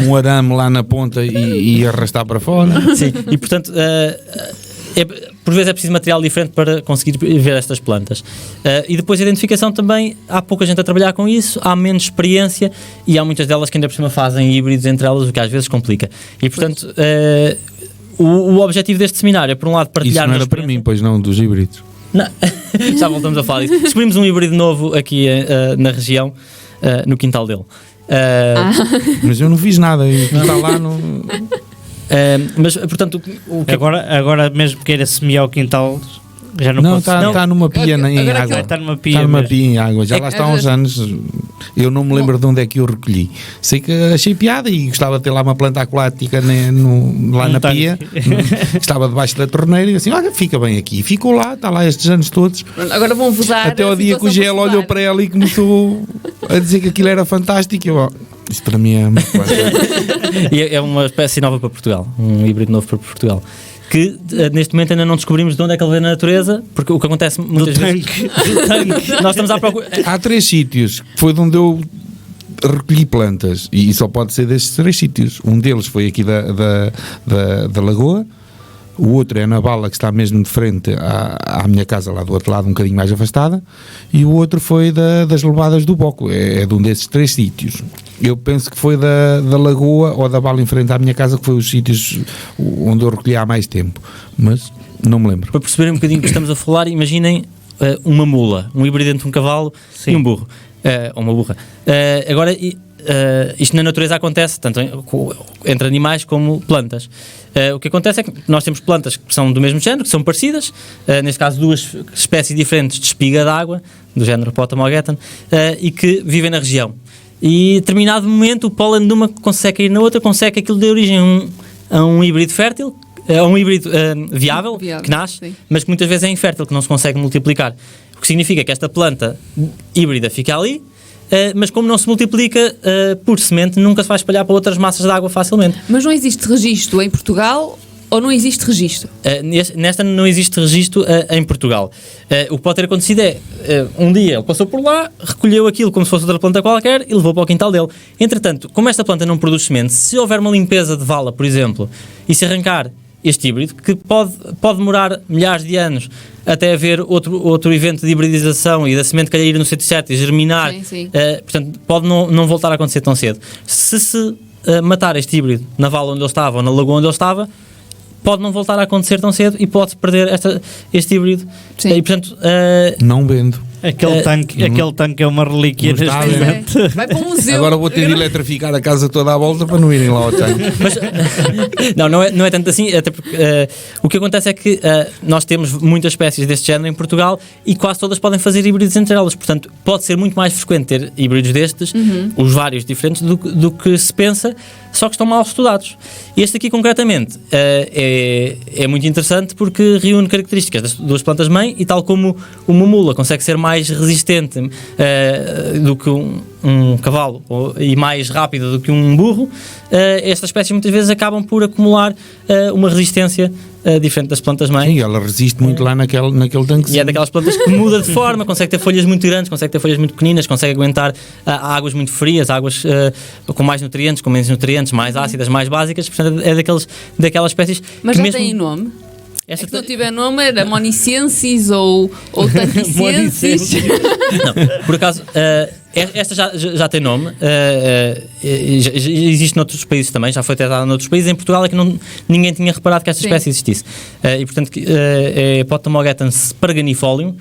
um arame lá na ponta e arrastar para fora. sim, e portanto por vezes é preciso material diferente para conseguir ver estas plantas. E depois a identificação também, há pouca gente a trabalhar com isso, há menos experiência, e há muitas delas que ainda por cima fazem híbridos entre elas, o que às vezes complica. E portanto o objetivo deste seminário é, por um lado, partilhar... Isso não era para mim, pois não, dos híbridos. Não. Já voltamos a falar disso. Descobrimos um híbrido novo aqui na região, no quintal dele. Mas eu não fiz nada, está lá no... mas, portanto, o que Agora mesmo que queira semear o quintal, já não Não, posso. está numa pia em agora água. Está numa Está numa pia. pia em água, já lá está há uns anos. Eu não me lembro de onde é que eu recolhi. Sei que achei piada e gostava de ter lá uma planta aquática lá na pia. Estava debaixo da torneira e assim, olha, fica bem aqui. Ficou lá, está lá estes anos todos. Agora vão-vos dar. Até ao dia que o GL olhou para ela e começou a dizer que aquilo era fantástico. Eu, isto para mim é muito e é uma espécie nova para Portugal, um híbrido novo para Portugal, que neste momento ainda não descobrimos de onde é que ele vem na natureza, porque o que acontece muitas vezes... Do tanque. Nós estamos à procura... Há 3 sítios que foi de onde eu recolhi plantas, e só pode ser destes 3 sítios. Um deles foi aqui da Lagoa, o outro é na Bala, que está mesmo de frente à minha casa, lá do outro lado, um bocadinho mais afastada, e o outro foi das Levadas do Boco, é de um desses 3 sítios. Eu penso que foi da Lagoa ou da Bala em frente à minha casa, que foi os sítios onde eu recolhi há mais tempo, mas não me lembro. Para perceberem um bocadinho o que estamos a falar, imaginem uma mula, um híbrido entre um cavalo e um burro, ou uma burra. Agora, isto na natureza acontece tanto entre animais como plantas. O que acontece é que nós temos plantas que são do mesmo género, que são parecidas, neste caso 2 espécies diferentes de espiga d'água, do género Potamogeton, e que vivem na região. E a determinado momento o pólen de uma consegue cair na outra, consegue que aquilo dê origem a um híbrido fértil, a um híbrido viável, que nasce, sim, mas que muitas vezes é infértil, que não se consegue multiplicar. O que significa que esta planta híbrida fica ali, mas como não se multiplica por semente, nunca se vai espalhar para outras massas de água facilmente. Mas não existe registro em Portugal ou não existe registro? Nesta não existe registro em Portugal. O que pode ter acontecido é, um dia ele passou por lá, recolheu aquilo como se fosse outra planta qualquer e levou para o quintal dele. Entretanto, como esta planta não produz semente, se houver uma limpeza de vala, por exemplo, e se arrancar este híbrido, que pode demorar milhares de anos até haver outro evento de hibridização e da semente cair no sítio certo e germinar, sim, sim. Portanto, pode não voltar a acontecer tão cedo. Se matar este híbrido na vala onde ele estava ou na lagoa onde ele estava, pode não voltar a acontecer tão cedo e pode perder este híbrido Sim. E portanto, Não vendo. Aquele tanque é uma relíquia Não está neste a ver. momento. Vai para um museu. Agora vou ter de eletrificar a casa toda à volta para não irem lá ao tanque. mas, não é tanto assim, até porque o que acontece é que nós temos muitas espécies deste género em Portugal e quase todas podem fazer híbridos entre elas, portanto pode ser muito mais frequente ter híbridos destes, os vários diferentes, do que se pensa, só que estão mal estudados. Este aqui concretamente é muito interessante porque reúne características das duas plantas-mãe e, tal como uma mula consegue ser mais resistente do que um cavalo e mais rápida do que um burro, estas espécies muitas vezes acabam por acumular uma resistência diferente das plantas-mãe. Sim, ela resiste muito lá naquele tanque. E é daquelas plantas que muda de forma, consegue ter folhas muito grandes, consegue ter folhas muito pequeninas, consegue aguentar águas muito frias, águas com mais nutrientes, com menos nutrientes, mais ácidas, mais básicas. Portanto, é daquelas espécies. Mas que já mesmo tem nome? esta É que não tiver nome, era Monicensis ou Tanquicensis. Não, por acaso, esta já tem nome, existe noutros países também, já foi testada noutros países. Em Portugal é que ninguém tinha reparado que esta espécie existisse. E portanto, é Potamogeton sparganifolium.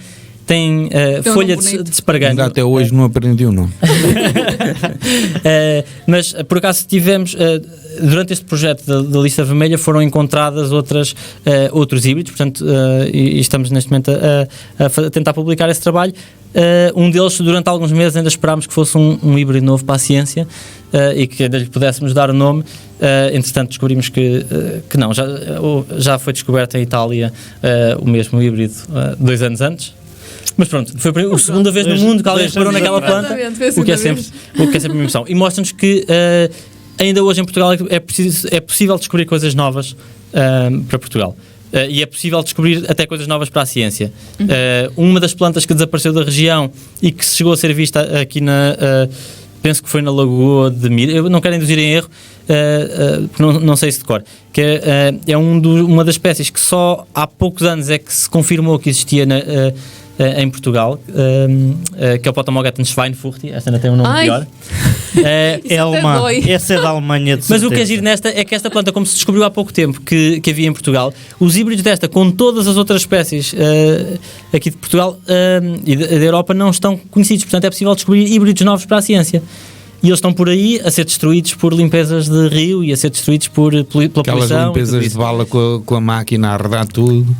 Tem folha de espargano. Ainda até hoje não aprendi o nome. Mas por acaso tivemos, durante este projeto da lista vermelha, foram encontradas outros híbridos, portanto, e estamos neste momento a tentar publicar esse trabalho. Um deles, durante alguns meses, ainda esperámos que fosse um híbrido novo para a ciência e que ainda lhe pudéssemos dar o nome. Entretanto, descobrimos que não, já foi descoberto em Itália o mesmo híbrido 2 anos antes. Mas pronto, foi a segunda vez no mundo que alguém reparou naquela planta, o que é sempre uma emoção. E mostra-nos que ainda hoje em Portugal é possível descobrir coisas novas para Portugal. E é possível descobrir até coisas novas para a ciência. Uma das plantas que desapareceu da região e que chegou a ser vista aqui penso que foi na Lagoa de Mira, eu não quero induzir em erro, não sei se de cor, que é uma das espécies que só há poucos anos é que se confirmou que existia em Portugal, que é o Potamogeton Schweinfurti. Esta ainda tem um nome pior. É alemã. Essa é da Alemanha, de Mas o que é giro nesta é que esta planta, como se descobriu há pouco tempo que havia em Portugal, os híbridos desta com todas as outras espécies aqui de Portugal e da Europa não estão conhecidos, portanto é possível descobrir híbridos novos para a ciência. E eles estão por aí a ser destruídos por limpezas de rio e a ser destruídos pela poluição. Aquelas limpezas de bala com a máquina a arredar tudo.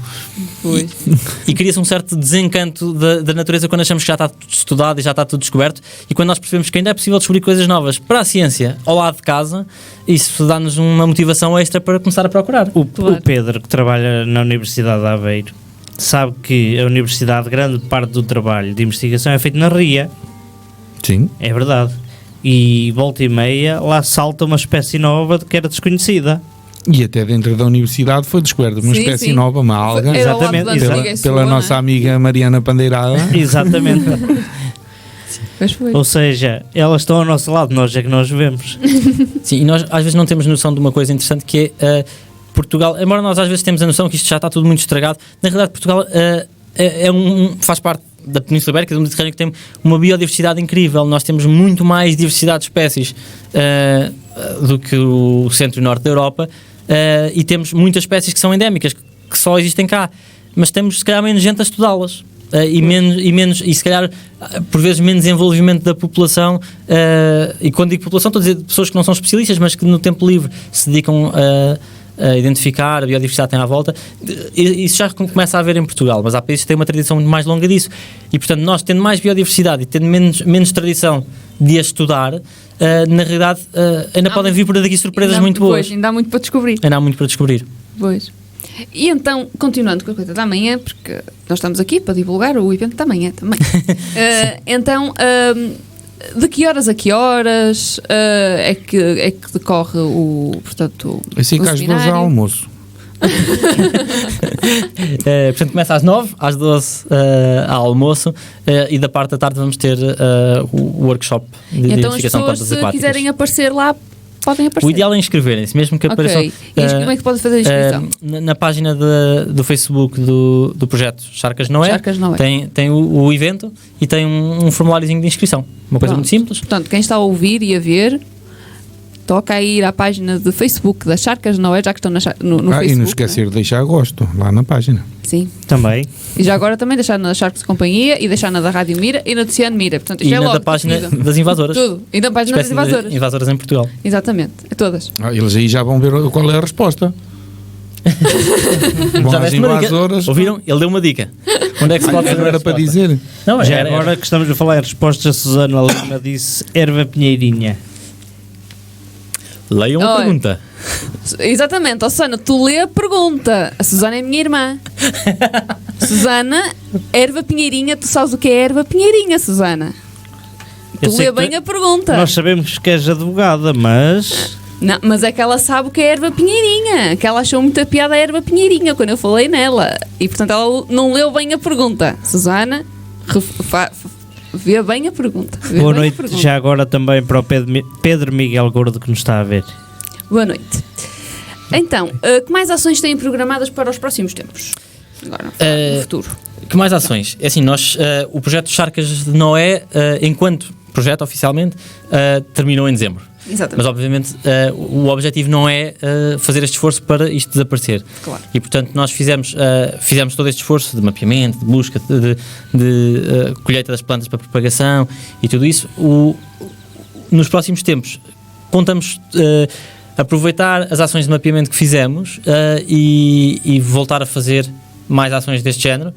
E cria-se um certo desencanto da natureza quando achamos que já está tudo estudado e já está tudo descoberto, e quando nós percebemos que ainda é possível descobrir coisas novas para a ciência ao lado de casa, isso dá-nos uma motivação extra para começar a procurar. O Pedro, que trabalha na Universidade de Aveiro, sabe que a Universidade, grande parte do trabalho de investigação é feito na RIA. Sim. É verdade. E volta e meia lá salta uma espécie nova que era desconhecida. E até dentro da universidade foi descoberta uma espécie nova, uma alga, pela nossa amiga Mariana Pandeirada. Exatamente. Ou seja, elas estão ao nosso lado, nós é que nós vemos. Sim, e nós às vezes não temos noção de uma coisa interessante, que é Portugal, embora nós às vezes temos a noção que isto já está tudo muito estragado, na realidade Portugal faz parte da Península Ibérica, do Mediterrâneo, que tem uma biodiversidade incrível. Nós temos muito mais diversidade de espécies do que o centro e norte da Europa, e temos muitas espécies que são endémicas, que só existem cá, mas temos se calhar menos gente a estudá-las. E se calhar por vezes menos envolvimento da população, e quando digo população estou a dizer pessoas que não são especialistas, mas que no tempo livre se dedicam a identificar a biodiversidade que tem à volta. Isso já começa a haver em Portugal, mas há países que têm uma tradição muito mais longa disso, e portanto nós, tendo mais biodiversidade e tendo menos tradição de a estudar, na realidade ainda podem vir por daqui surpresas muito boas. Pois, ainda há muito para descobrir. Pois. E então, continuando com a coisa da manhã, porque nós estamos aqui para divulgar o evento da manhã também. Então, de que horas a que horas é que decorre portanto, assim que às 12 ao almoço. Portanto, começa às 9, às 12 ao almoço, e da parte da tarde vamos ter o workshop de identificação de plantas aquáticas. Então, as pessoas, se quiserem aparecer lá, podem aparecer. O ideal é inscreverem-se, mesmo que apareçam. E como é que pode fazer a inscrição? Na página do Facebook do projeto Charcas Noé, tem o evento e tem um formuláriozinho de inscrição. Uma coisa muito simples. Portanto, quem está a ouvir e a ver, toca a ir à página de Facebook das Charcas Noé, já que estão no Facebook. E não esquecer de deixar gosto lá na página. Sim. Também. E já agora também deixar na Charcos Companhia e deixar na da Rádio Mira e na do Ciano Mira. Portanto, E isto é na logo da página definido. das invasoras. Tudo. E na página das Espécie de invasoras. invasoras em Portugal. Exatamente. É todas. Eles aí já vão ver qual é a resposta. Vão Já às deste uma dica. invasoras. Ouviram? Ele deu uma dica. Onde é que se pode fazer Não a era para resposta? dizer. Não, Já era- agora que estamos a falar em respostas, a Susana Lima disse erva pinheirinha. Leiam a Olha. pergunta. Exatamente. Ó Susana, tu lê a pergunta. A Susana é minha irmã. Susana, erva pinheirinha. Tu sabes o que é erva pinheirinha, Susana? Eu Tu sei lê que bem a pergunta. Nós sabemos que és advogada, mas Não, mas é que ela sabe o que é erva pinheirinha. Que ela achou muita piada a erva pinheirinha quando eu falei nela. E portanto ela não leu bem a pergunta. Susana, vê bem a pergunta. Vê boa bem a noite pergunta. já agora também para o Pedro Miguel Gordo que nos está a ver. Boa noite. Então, que mais ações têm programadas para os próximos tempos? Agora, no futuro. Que mais ações? É assim, nós, o projeto Charcas de Noé, enquanto projeto oficialmente, terminou em dezembro. Exatamente. Mas obviamente o objetivo não é fazer este esforço para isto desaparecer. Claro. E portanto nós fizemos todo este esforço de mapeamento, de busca, de colheita das plantas para propagação e tudo isso. Nos próximos tempos contamos aproveitar as ações de mapeamento que fizemos e voltar a fazer mais ações deste género.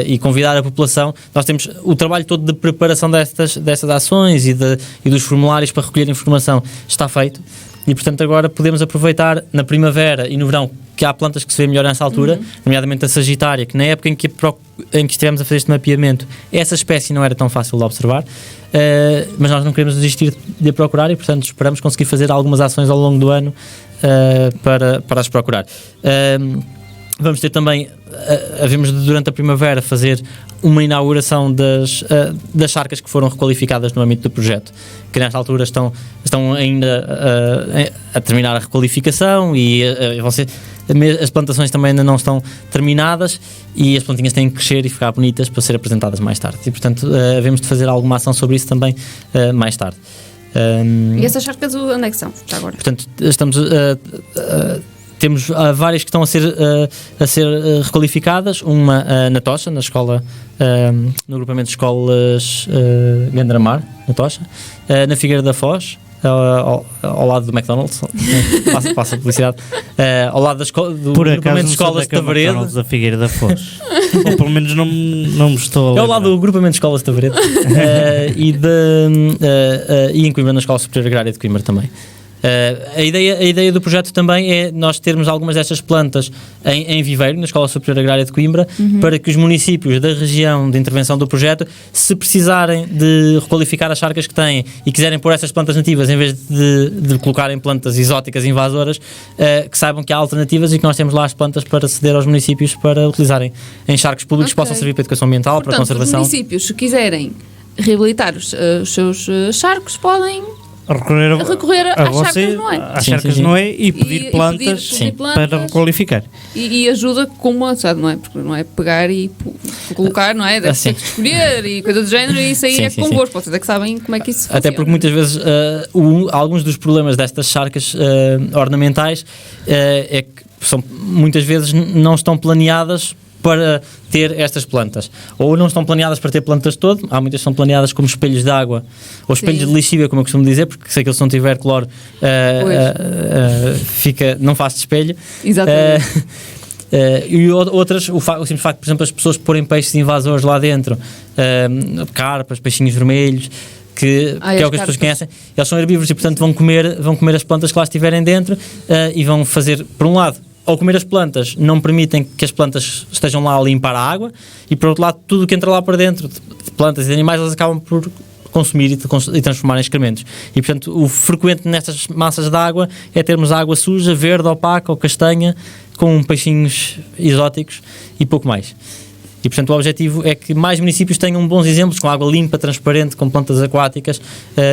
E convidar a população. Nós temos o trabalho todo de preparação destas ações e dos formulários para recolher informação está feito e portanto agora podemos aproveitar na primavera e no verão, que há plantas que se vê melhor nessa altura, nomeadamente a Sagitária, que na época em que estivemos a fazer este mapeamento essa espécie não era tão fácil de observar, mas nós não queremos desistir de a procurar e portanto esperamos conseguir fazer algumas ações ao longo do ano para as procurar. Vamos ter também, havemos de, durante a primavera, fazer uma inauguração das charcas que foram requalificadas no âmbito do projeto, que nesta altura estão ainda a terminar a requalificação e as plantações também ainda não estão terminadas e as plantinhas têm que crescer e ficar bonitas para ser apresentadas mais tarde. E, portanto, havemos de fazer alguma ação sobre isso também mais tarde. E essas charcas onde é que são? Já agora. Portanto, temos várias que estão a ser requalificadas, uma na Tocha, na escola, no agrupamento de escolas Gandramar, na Tocha, na Figueira da Foz, ao lado do McDonald's, passa a publicidade, ao lado do Por agrupamento acaso de escolas de Tavaredo. da Figueira da Foz. Ou pelo menos não me estou a É ao lembrar. lado do agrupamento de escolas de Tavaredo e em Coimbra, na Escola Superior Agrária de Coimbra também. A ideia do projeto também é nós termos algumas destas plantas em viveiro, na Escola Superior Agrária de Coimbra, para que os municípios da região de intervenção do projeto, se precisarem de requalificar as charcas que têm e quiserem pôr essas plantas nativas em vez de colocarem plantas exóticas invasoras, que saibam que há alternativas e que nós temos lá as plantas para ceder aos municípios para utilizarem em charcos públicos que possam servir para a educação ambiental, Portanto, para a conservação. os municípios, se quiserem reabilitar os seus charcos, podem recorrer às você, charcas Noé. às Sim, charcas sim, sim. Noé e pedir E plantas pedir para plantas. requalificar. E ajuda como sabe, não é? Porque não é pegar e colocar, não é? Deve Assim. ter que escolher e coisa do género e isso aí Sim, é sim, com sim. gosto. Vocês é que sabem como é que isso funciona. Até porque muitas vezes alguns dos problemas destas charcas ornamentais é que muitas vezes não estão planeadas para ter estas plantas, ou não estão planeadas para ter plantas de todo. Há muitas que são planeadas como espelhos de água ou espelhos Sim. de lixívia, como eu costumo dizer, porque se aquilo não tiver cloro não faz de espelho. Exatamente. E outras, o simples facto, por exemplo, as pessoas porem peixes invasores lá dentro, carpas, peixinhos vermelhos, que é o que as pessoas conhecem, eles são herbívoros e portanto vão comer as plantas que lá estiverem dentro e vão fazer, por um lado, ao comer as plantas, não permitem que as plantas estejam lá a limpar a água e por outro lado, tudo o que entra lá para dentro de plantas e de animais, elas acabam por consumir e transformar em excrementos. E portanto, o frequente nestas massas de água é termos água suja, verde, opaca ou castanha, com peixinhos exóticos e pouco mais. E portanto o objetivo é que mais municípios tenham bons exemplos com água limpa, transparente, com plantas aquáticas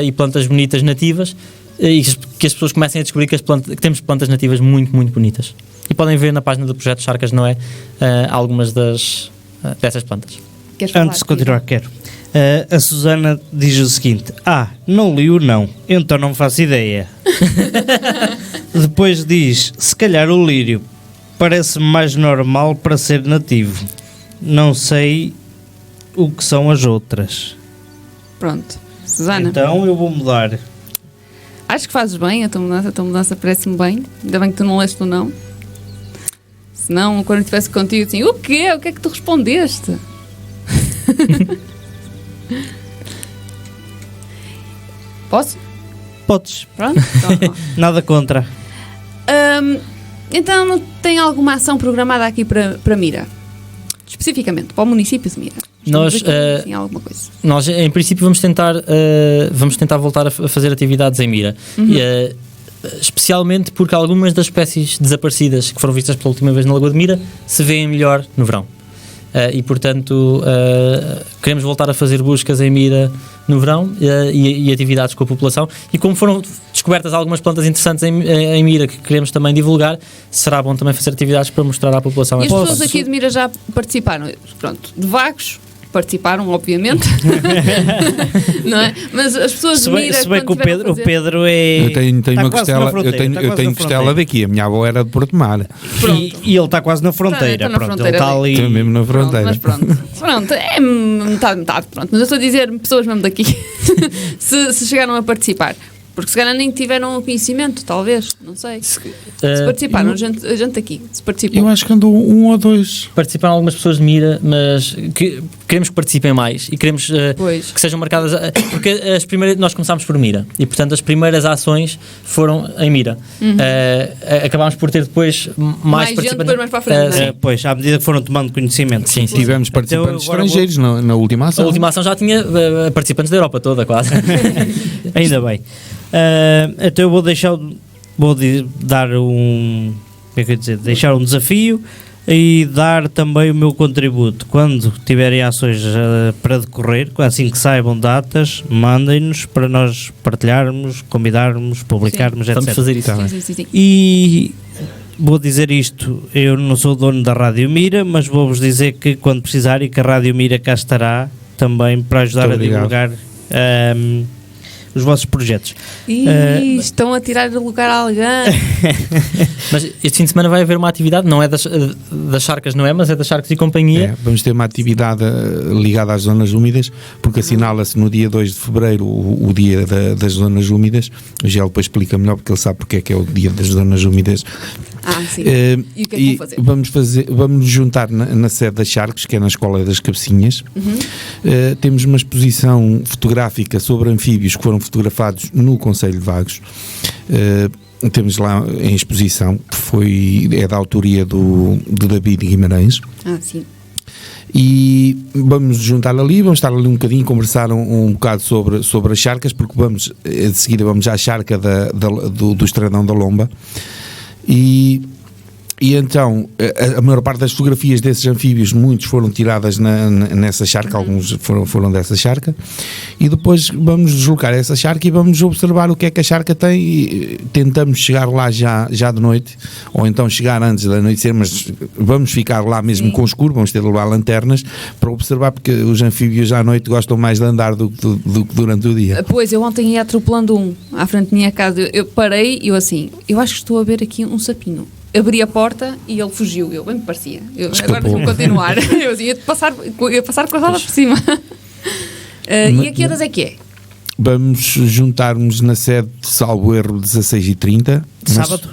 e plantas bonitas nativas, e que as pessoas comecem a descobrir que temos plantas nativas muito, muito bonitas. E podem ver na página do projeto Charcas Noé algumas dessas plantas. Queres falar, Antes de continuar, quero. A Susana diz o seguinte: não li o não, então não faço ideia. Depois diz, se calhar o lírio parece mais normal para ser nativo. Não sei o que são as outras. Pronto. Susana, Então eu vou mudar. acho que fazes bem a tua mudança parece-me bem. Ainda bem que tu não leste o não. Senão, quando eu estivesse contigo, assim, o quê? O que é que tu respondeste? Posso? Podes, Pronto? Então, nada contra. então, não tem alguma ação programada aqui para Mira? Especificamente, para o município de Mira? Nós, Estamos aqui, assim, alguma coisa. Nós, em princípio, vamos tentar voltar a fazer atividades em Mira. E, especialmente porque algumas das espécies desaparecidas que foram vistas pela última vez na Lagoa de Mira se veem melhor no verão. E, portanto, queremos voltar a fazer buscas em Mira no verão e atividades com a população. E como foram descobertas algumas plantas interessantes em Mira que queremos também divulgar, será bom também fazer atividades para mostrar à população. E as pessoas aqui de Mira já participaram? Pronto, de Vagos participaram, obviamente. Não é? Mas as pessoas de Mira... Se bem que o Pedro é... Eu tenho está uma quase costela, na fronteira, está eu quase tenho na costela fronteira. daqui. A minha avó era de Porto Mar. E ele está quase na fronteira. Está na Pronto, fronteira ele está ali. Estou mesmo na fronteira. Pronto, é metade. Pronto. Mas eu estou a dizer pessoas mesmo daqui se chegaram a participar. Porque se calhar nem tiveram conhecimento, talvez, não sei. Se participaram, a gente aqui, se participou. Eu acho que andou um ou dois. Participaram algumas pessoas de Mira, mas queremos que participem mais e queremos que sejam marcadas, porque as primeiras, nós começámos por Mira e, portanto, as primeiras ações foram em Mira. Acabámos por ter depois mais gente, participantes. depois mais para a frente, não é? Pois, à medida que foram tomando conhecimento. Sim, sim. Tivemos participantes agora estrangeiros na última A ação. última ação já tinha participantes da Europa toda, quase. Ainda bem. Então eu vou dar um... Como é que eu ia dizer? Deixar um desafio e dar também o meu contributo. Quando tiverem ações para decorrer, assim que saibam datas, mandem-nos para nós partilharmos, convidarmos, publicarmos, etc. Vamos fazer isso. Sim. E vou dizer isto, eu não sou dono da Rádio Mira, mas vou-vos dizer que quando precisarem que a Rádio Mira cá estará também para ajudar a divulgar os vossos projetos. Estão a tirar de lugar a alguém. Mas este fim de semana vai haver uma atividade, não é das Charcas, não é? Mas é das Charcas e Companhia. Vamos ter uma atividade ligada às zonas úmidas, porque assinala-se no dia 2 de fevereiro o dia das zonas úmidas. O Gel depois explica melhor, porque ele sabe porque é que é o dia das zonas úmidas. Sim. E o que é que vão fazer? Vamos nos juntar na sede das Charcas, que é na Escola das Cabecinhas. Temos uma exposição fotográfica sobre anfíbios que foram fotografados no Concelho de Vagos. Temos lá em exposição, que é da autoria do David Guimarães. Sim. E vamos juntar ali, vamos estar ali um bocadinho, conversar um bocado sobre as charcas, porque de seguida vamos à charca do Estradão da Lomba. E então, a maior parte das fotografias desses anfíbios, muitos foram tiradas nessa charca, alguns foram dessa charca, e depois vamos deslocar essa charca e vamos observar o que é que a charca tem, e tentamos chegar lá já de noite, ou então chegar antes da anoitecer, mas vamos ficar lá mesmo com o escuro, vamos ter de levar lanternas para observar, porque os anfíbios à noite gostam mais de andar do que durante o dia. Pois, eu ontem ia atropelando à frente da minha casa, eu parei e eu acho que estou a ver aqui um sapinho. Abri a porta e ele fugiu. Eu bem me parecia. Agora deixa-me continuar. Eu ia passar com a roda por cima. E a que horas é que é? Vamos juntar-nos na sede de salvo erro 16h30. Sábado?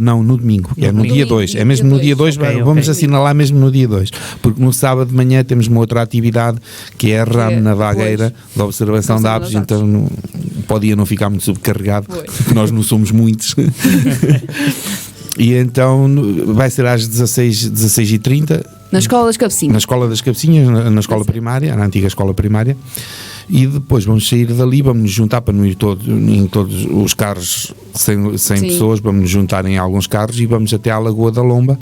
Não, no domingo. É no dia 2. É mesmo no dia 2. Okay, vamos assinalar mesmo no dia 2. Porque no sábado de manhã temos uma outra atividade que é a RAM na vagueira da observação de aves. Então para o dia não ficar muito subcarregado. Porque nós não somos muitos. E então vai ser às 16h30. Na Escola das Cabecinhas. Na Escola das Cabecinhas, na escola primária, na antiga escola primária. E depois vamos sair dali, vamos nos juntar para não ir em todos os carros, 100 pessoas, vamos nos juntar em alguns carros e vamos até à Lagoa da Lomba.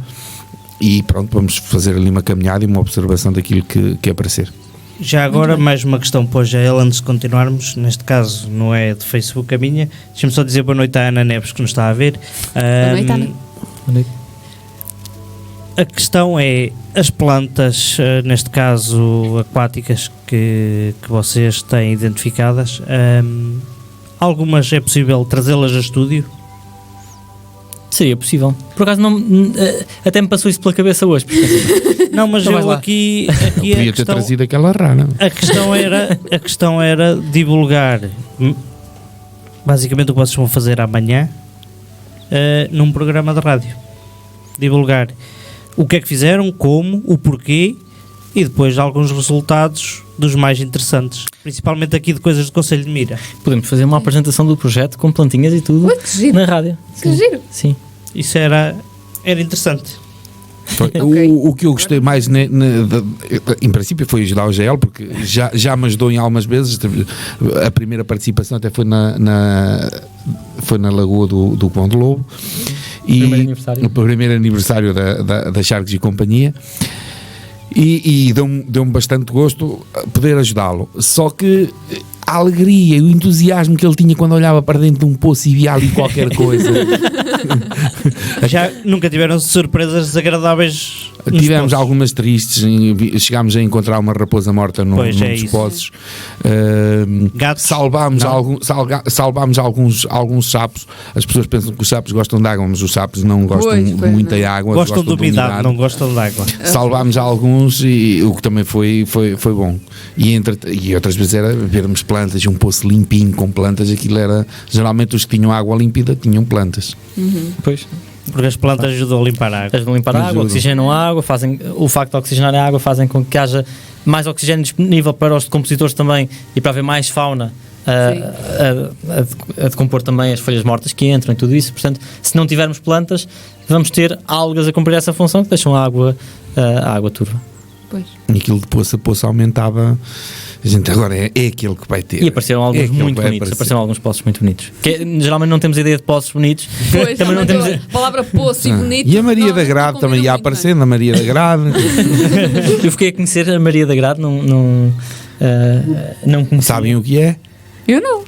E pronto, vamos fazer ali uma caminhada e uma observação daquilo que aparecer. Já agora, mais uma questão para o Jael, antes de continuarmos, neste caso não é de Facebook a minha, deixa-me só dizer boa noite à Ana Neves que nos está a ver. Boa noite, Ana. Boa noite. A questão é, as plantas, neste caso aquáticas, que vocês têm identificadas, algumas é possível trazê-las a estúdio? Seria possível. Por acaso não, até me passou isso pela cabeça hoje. Não, mas Então vais eu lá. aqui Podia ter trazido aquela rara. a questão era divulgar basicamente o que vocês vão fazer amanhã num programa de rádio. Divulgar o que é que fizeram, como, o porquê e depois alguns resultados dos mais interessantes, principalmente aqui de coisas do Conselho de Mira. Podemos fazer uma apresentação do projeto com plantinhas e tudo Ui, que giro. na rádio. Que giro. Sim. Isso era interessante. Ok. O que eu gostei mais, em princípio, foi ajudar o GL, porque já me ajudou em algumas vezes. A primeira participação até foi foi na Lagoa do Pão de Lobo. Primeiro aniversário. No primeiro aniversário da Sharks e companhia. E deu-me bastante gosto poder ajudá-lo. Só que a alegria e o entusiasmo que ele tinha quando olhava para dentro de um poço e via ali qualquer coisa. Já nunca tiveram surpresas desagradáveis? Tivemos algumas tristes, chegámos a encontrar uma raposa morta num Pois, é dos isso. poços. Gatos? Salvámos, Não. salvámos alguns sapos. As pessoas pensam que os sapos gostam de água, mas os sapos não gostam Pois, de muita não. água. Gostam de umidade, não gostam de água. Salvámos alguns, e o que também foi bom. E outras vezes era vermos plantas e um poço limpinho com plantas. Aquilo era, geralmente os que tinham água límpida tinham plantas. Pois. Porque as plantas ajudam a limpar a água. Ajudam a limpar a água, Ajudam. oxigenam a água, o facto de oxigenar a água fazem com que haja mais oxigênio disponível para os decompositores também e para haver mais fauna a decompor também as folhas mortas que entram e tudo isso. Portanto, se não tivermos plantas, vamos ter algas a cumprir essa função que deixam a água turva. Pois. E aquilo de poço a poço aumentava. A gente agora é aquele que vai ter. E apareceram alguns aquele muito que vai bonitos. aparecer. Apareceram alguns poços muito bonitos. Geralmente não temos ideia de poços bonitos. Pois, Também não temos. a palavra poço e bonito. E a Maria não- da não Grade também combinam ia muito bem. aparecendo, a Maria da Grade. Eu fiquei a conhecer a Maria da Grade, não conhecia. Sabem o que é? Eu não.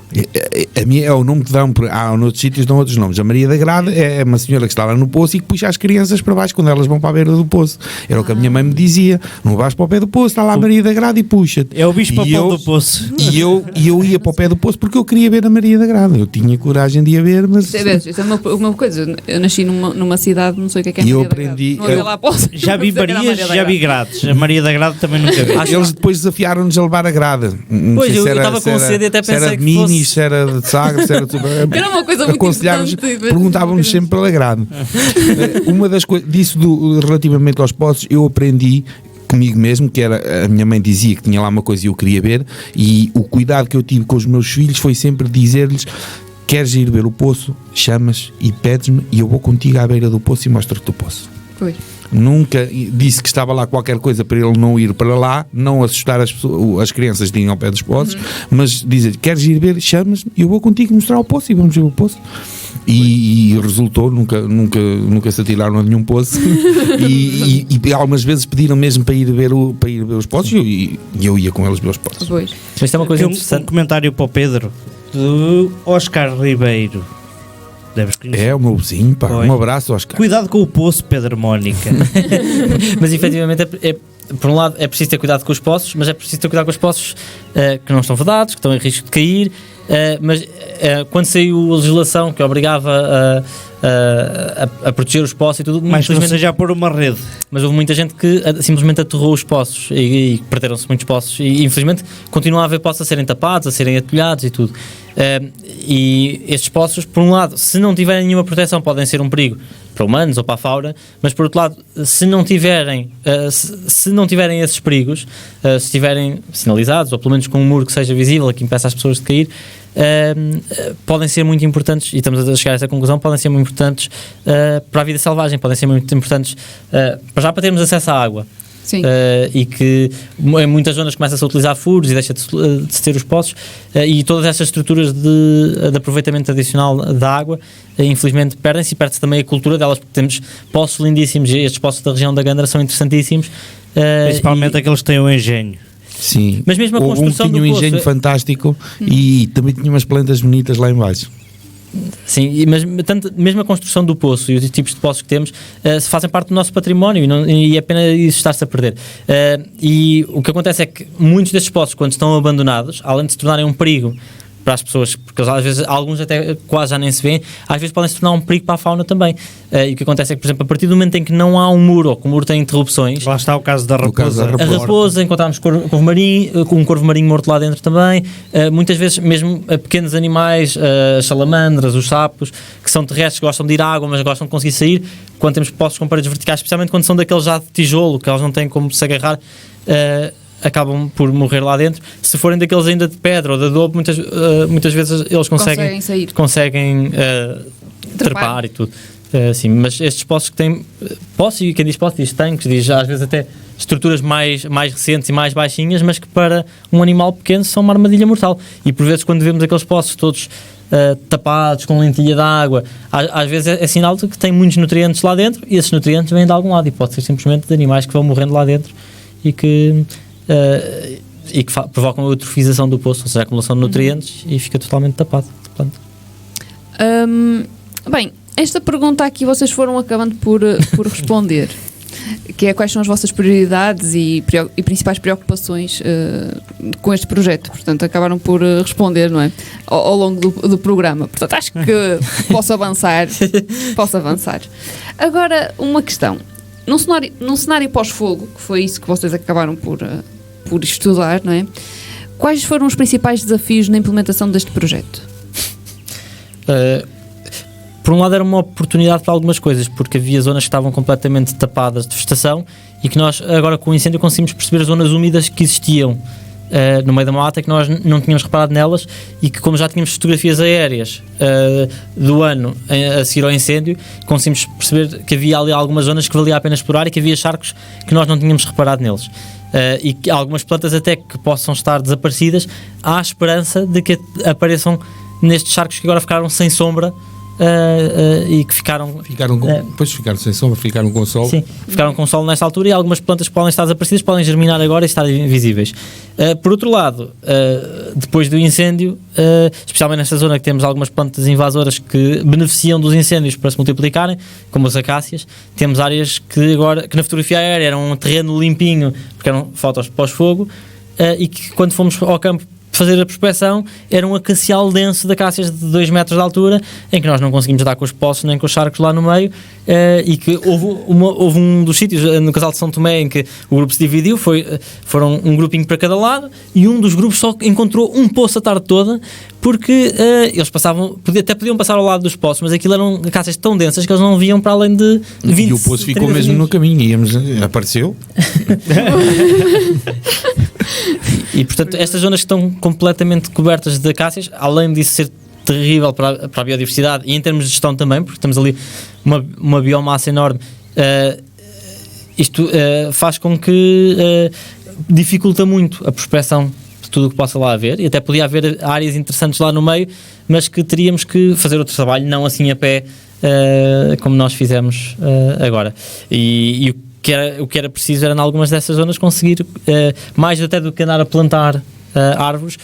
A minha é o nome que dão, noutros sítios dão outros nomes. A Maria da Grade é uma senhora que está lá no poço e que puxa as crianças para baixo quando elas vão para a beira do poço. Era o que a minha mãe me dizia: não vais para o pé do poço, está lá a Maria da Grade e puxa-te. É o bicho-papão E eu- do poço. E eu ia para o pé do poço porque eu queria ver a Maria da Grade. Eu tinha coragem de a ver, mas. Isso é uma coisa. Eu nasci numa cidade, não sei o que é E eu Maria da aprendi- Grade. Não havia lá poço. Já vi Não sei o que era a Marias, Maria da já vi Grade. Grades. A Maria da Grade também nunca vi. Eles depois desafiaram-nos a levar a grade. Não Pois, sei eu se era- estava com se era- sede e até se era pensei de que fosse- minis, se era de sagres, se era de... Era uma coisa muito Aconselhámos, importante, mas- perguntávamos sempre pela grade. Uma das coisas disso relativamente aos poços, eu aprendi comigo mesmo, que era, a minha mãe dizia que tinha lá uma coisa e eu queria ver, e o cuidado que eu tive com os meus filhos foi sempre dizer-lhes: queres ir ver o poço, chamas e pedes-me e eu vou contigo à beira do poço e mostro-te o poço. Pois. Nunca disse que estava lá qualquer coisa para ele não ir para lá, não assustar as crianças que tinham ao pé dos poços, mas dizer: queres ir ver, chamas-me e eu vou contigo mostrar o poço e vamos ver o poço. E resultou, nunca se atiraram a nenhum poço. e algumas vezes pediram mesmo para ir ver os poços e eu ia com eles ver os poços. Pois. Mas isto é uma coisa Tem um interessante. comentário para o Pedro do Oscar Ribeiro. Deves conhecer. É o meu vizinho, pá. Foi. Um abraço, Oscar. Cuidado com o poço, Pedro Mónica. Mas efetivamente, por um lado, é preciso ter cuidado com os poços, mas é preciso ter cuidado com os poços que não estão vedados, que estão em risco de cair. Mas quando saiu a legislação que obrigava a proteger os poços e tudo, Mas não infelizmente- seja a pôr uma rede. mas houve muita gente que simplesmente aterrou os poços e perderam-se muitos poços e infelizmente continua a haver poços a serem tapados, a serem atulhados e tudo. E estes poços, por um lado, se não tiverem nenhuma proteção, podem ser um perigo para humanos ou para a fauna, mas por outro lado, se não tiverem esses perigos, se estiverem sinalizados ou pelo menos com um muro que seja visível, que impeça as pessoas de cair, podem ser muito importantes, e estamos a chegar a essa conclusão, podem ser muito importantes para a vida selvagem, podem ser muito importantes para termos acesso à água. Sim. E que em muitas zonas começa-se a utilizar furos e deixa de se ter os poços, e todas estas estruturas de aproveitamento adicional da água infelizmente perdem-se, e perde-se também a cultura delas, porque temos poços lindíssimos, e estes poços da região da Gândara são interessantíssimos, Principalmente aqueles que têm o engenho. Sim. Mas mesmo a Houve construção tinha do um poço engenho fantástico e também tinha umas plantas bonitas lá em baixo. Sim, mas mesmo a construção do poço e os tipos de poços que temos fazem parte do nosso património e é pena isso estar-se a perder. E o que acontece é que muitos destes poços, quando estão abandonados, além de se tornarem um perigo para as pessoas, porque às vezes alguns até quase já nem se vêem, às vezes podem se tornar um perigo para a fauna também. E o que acontece é que, por exemplo, a partir do momento em que não há um muro ou que o muro tem interrupções, Lá está o caso da raposa. a raposa, encontramos um corvo marinho morto lá dentro também, muitas vezes mesmo pequenos animais, as salamandras, os sapos, que são terrestres, gostam de ir à água, mas gostam de conseguir sair, quando temos poços com paredes verticais, especialmente quando são daqueles já de tijolo, que elas não têm como se agarrar, acabam por morrer lá dentro. Se forem daqueles ainda de pedra ou de adobo, muitas vezes eles conseguem trepar e tudo. Sim, mas estes poços que têm poços, e quem diz poços diz tanques, diz às vezes até estruturas mais recentes e mais baixinhas, mas que para um animal pequeno são uma armadilha mortal. E por vezes quando vemos aqueles poços todos tapados com lentilha de água, às vezes é sinal de que tem muitos nutrientes lá dentro, e esses nutrientes vêm de algum lado, e pode ser simplesmente de animais que vão morrendo lá dentro e que provocam a eutrofização do poço, ou seja, a acumulação de nutrientes, e fica totalmente tapado. Bem, esta pergunta aqui vocês foram acabando por responder, que é quais são as vossas prioridades e principais preocupações com este projeto. Portanto, acabaram por responder, não é? Ao longo do programa. Portanto, acho que posso avançar. Agora, uma questão. Num cenário pós-fogo, que foi isso que vocês acabaram por estudar, não é? Quais foram os principais desafios na implementação deste projeto? Por um lado era uma oportunidade para algumas coisas, porque havia zonas que estavam completamente tapadas de vegetação e que nós agora com o incêndio conseguimos perceber as zonas úmidas que existiam no meio da mata, que nós não tínhamos reparado nelas, e que como já tínhamos fotografias aéreas do ano a seguir ao incêndio, conseguimos perceber que havia ali algumas zonas que valia a pena explorar e que havia charcos que nós não tínhamos reparado neles. E que algumas plantas até que possam estar desaparecidas, há esperança de que apareçam nestes charcos que agora ficaram sem sombra e que ficaram sem sombra, ficaram com sol. Sim, ficaram com sol nesta altura, e algumas plantas que podem estar desaparecidas podem germinar agora e estar invisíveis. Por outro lado, depois do incêndio, especialmente nesta zona que temos algumas plantas invasoras que beneficiam dos incêndios para se multiplicarem, como as acácias, temos áreas que na fotografia aérea eram um terreno limpinho, porque eram fotos pós-fogo, e que quando fomos ao campo fazer a prospeção, era um acacial denso de acácias de 2 metros de altura, em que nós não conseguimos dar com os poços nem com os charcos lá no meio, e que houve um dos sítios no Casal de São Tomé em que o grupo se dividiu, foram um grupinho para cada lado, e um dos grupos só encontrou um poço a tarde toda, porque eles até podiam passar ao lado dos poços, mas aquilo eram acácias tão densas que eles não viam para além de 20. E o poço ficou mesmo no caminho, apareceu. E portanto estas zonas que estão completamente cobertas de acácias, além disso ser terrível para a biodiversidade e em termos de gestão também, porque temos ali uma biomassa enorme, isto faz com que dificulta muito a prospeção de tudo o que possa lá haver, e até podia haver áreas interessantes lá no meio, mas que teríamos que fazer outro trabalho, não assim a pé, como nós fizemos agora. E o que era preciso era, em algumas dessas zonas, conseguir, mais até do que andar a plantar árvores,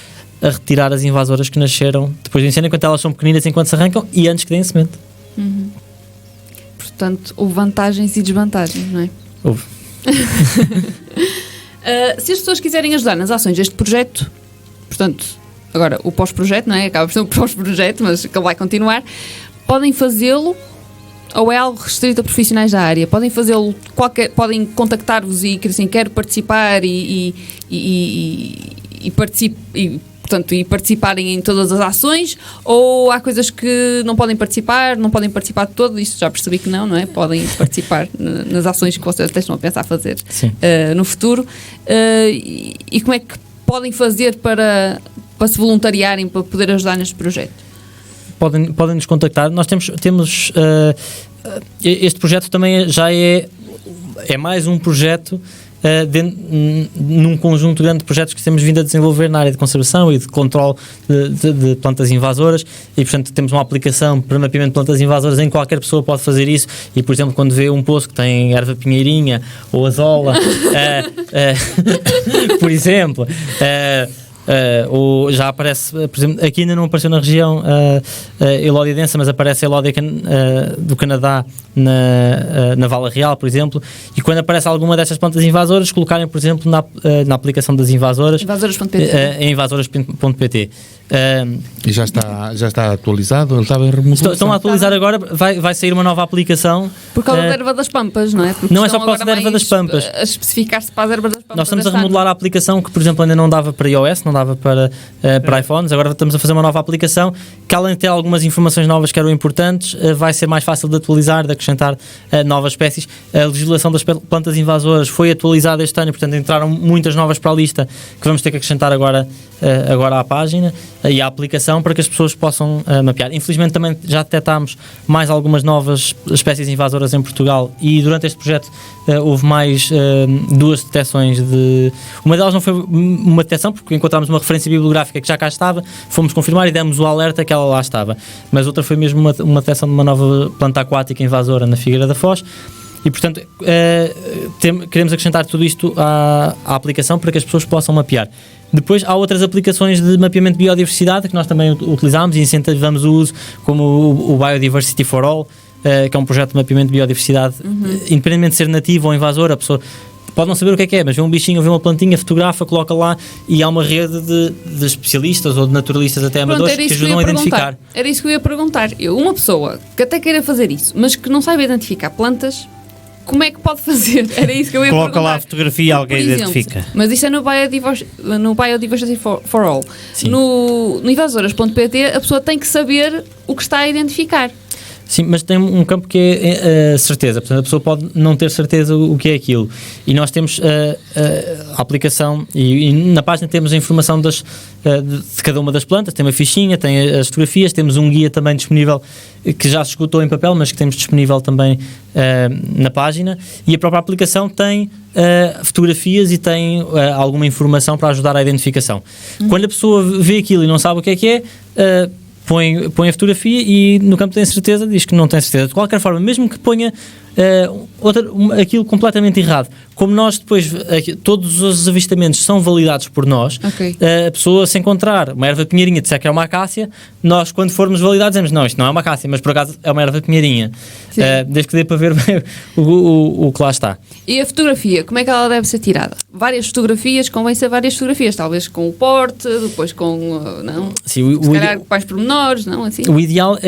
a retirar as invasoras que nasceram depois do incêndio, enquanto elas são pequeninas, enquanto se arrancam, e antes que deem semente. Portanto, houve vantagens e desvantagens, não é? Houve. Se as pessoas quiserem ajudar nas ações deste projeto, portanto, agora o pós-projeto, não é? Acaba por ser um pós-projeto, mas que ele vai continuar, podem fazê-lo, ou é algo restrito a profissionais da área? Podem fazê-lo, podem contactar-vos e assim, quero participar e participarem em todas as ações, ou há coisas que não podem participar de todo? Isso já percebi que não é? Podem participar nas ações que vocês até estão a pensar fazer no futuro. E como é que podem fazer para se voluntariarem, para poder ajudar neste projeto? Podem nos contactar. Nós temos este projeto também já é mais um projeto num conjunto grande de projetos que temos vindo a desenvolver na área de conservação e de controle de plantas invasoras, e portanto temos uma aplicação para mapeamento de plantas invasoras em que qualquer pessoa pode fazer isso, e por exemplo quando vê um poço que tem erva pinheirinha ou azola por exemplo, ou já aparece, por exemplo, aqui ainda não apareceu na região Elódia densa, mas aparece a Elódia do Canadá na Vala Real, por exemplo, e quando aparece alguma destas plantas invasoras, colocarem, por exemplo, na aplicação das invasoras, invasoras.pt, em invasoras.pt, E já está atualizado? Ele estava em remodelação? Estão a atualizar agora, vai sair uma nova aplicação. Por causa da erva das pampas, não é? Porque não é só por causa da erva das pampas. A especificar-se para as ervas das pampas. Nós estamos a remodelar a aplicação que, por exemplo, ainda não dava para iOS, não dava para iPhones. Agora estamos a fazer uma nova aplicação que, além de ter algumas informações novas que eram importantes, vai ser mais fácil de atualizar, de acrescentar novas espécies. A legislação das plantas invasoras foi atualizada este ano, portanto entraram muitas novas para a lista que vamos ter que acrescentar agora à página e à aplicação para que as pessoas possam mapear. Infelizmente também já detectámos mais algumas novas espécies invasoras em Portugal e durante este projeto houve mais 2 detecções uma delas não foi uma detecção porque encontramos uma referência bibliográfica que já cá estava, fomos confirmar e demos o alerta que ela lá estava, mas outra foi mesmo uma detecção de uma nova planta aquática invasora na Figueira da Foz. E, portanto, queremos acrescentar tudo isto à aplicação para que as pessoas possam mapear. Depois, há outras aplicações de mapeamento de biodiversidade que nós também utilizamos e incentivamos o uso, como o Biodiversity for All, que é um projeto de mapeamento de biodiversidade, independentemente de ser nativo ou invasor, a pessoa pode não saber o que é, mas vê um bichinho, vê uma plantinha, fotografa, coloca lá e há uma rede de especialistas ou de naturalistas até amadores que ajudam a identificar. Era isso que eu ia perguntar. Uma pessoa que até queira fazer isso, mas que não saiba identificar plantas, como é que pode fazer? Era isso que eu ia perguntar. Coloca lá a fotografia e alguém identifica. Mas isso é no Biodiversity for All. No invasoras.pt a pessoa tem que saber o que está a identificar. Sim, mas tem um campo que é a certeza. Portanto, a pessoa pode não ter certeza o que é aquilo. E nós temos a aplicação e na página temos a informação de cada uma das plantas. Tem uma fichinha, tem as fotografias, temos um guia também disponível que já se esgotou em papel, mas que temos disponível também na página. E a própria aplicação tem fotografias e tem alguma informação para ajudar à identificação. Quando a pessoa vê aquilo e não sabe o que é, põe a fotografia e no campo tem certeza, diz que não tem certeza. De qualquer forma, mesmo que ponha aquilo completamente errado, como nós depois, todos os avistamentos são validados por nós, a pessoa se encontrar uma erva pinheirinha, disser que é uma acácia, nós quando formos validados dizemos, não, isto não é uma acácia, mas por acaso é uma erva pinheirinha. Desde que dê para ver o que lá está. E a fotografia, como é que ela deve ser tirada? Várias fotografias, convém ser várias fotografias, talvez com o porte, depois com, não? Sim, se calhar com mais pormenores, não? Assim? O ideal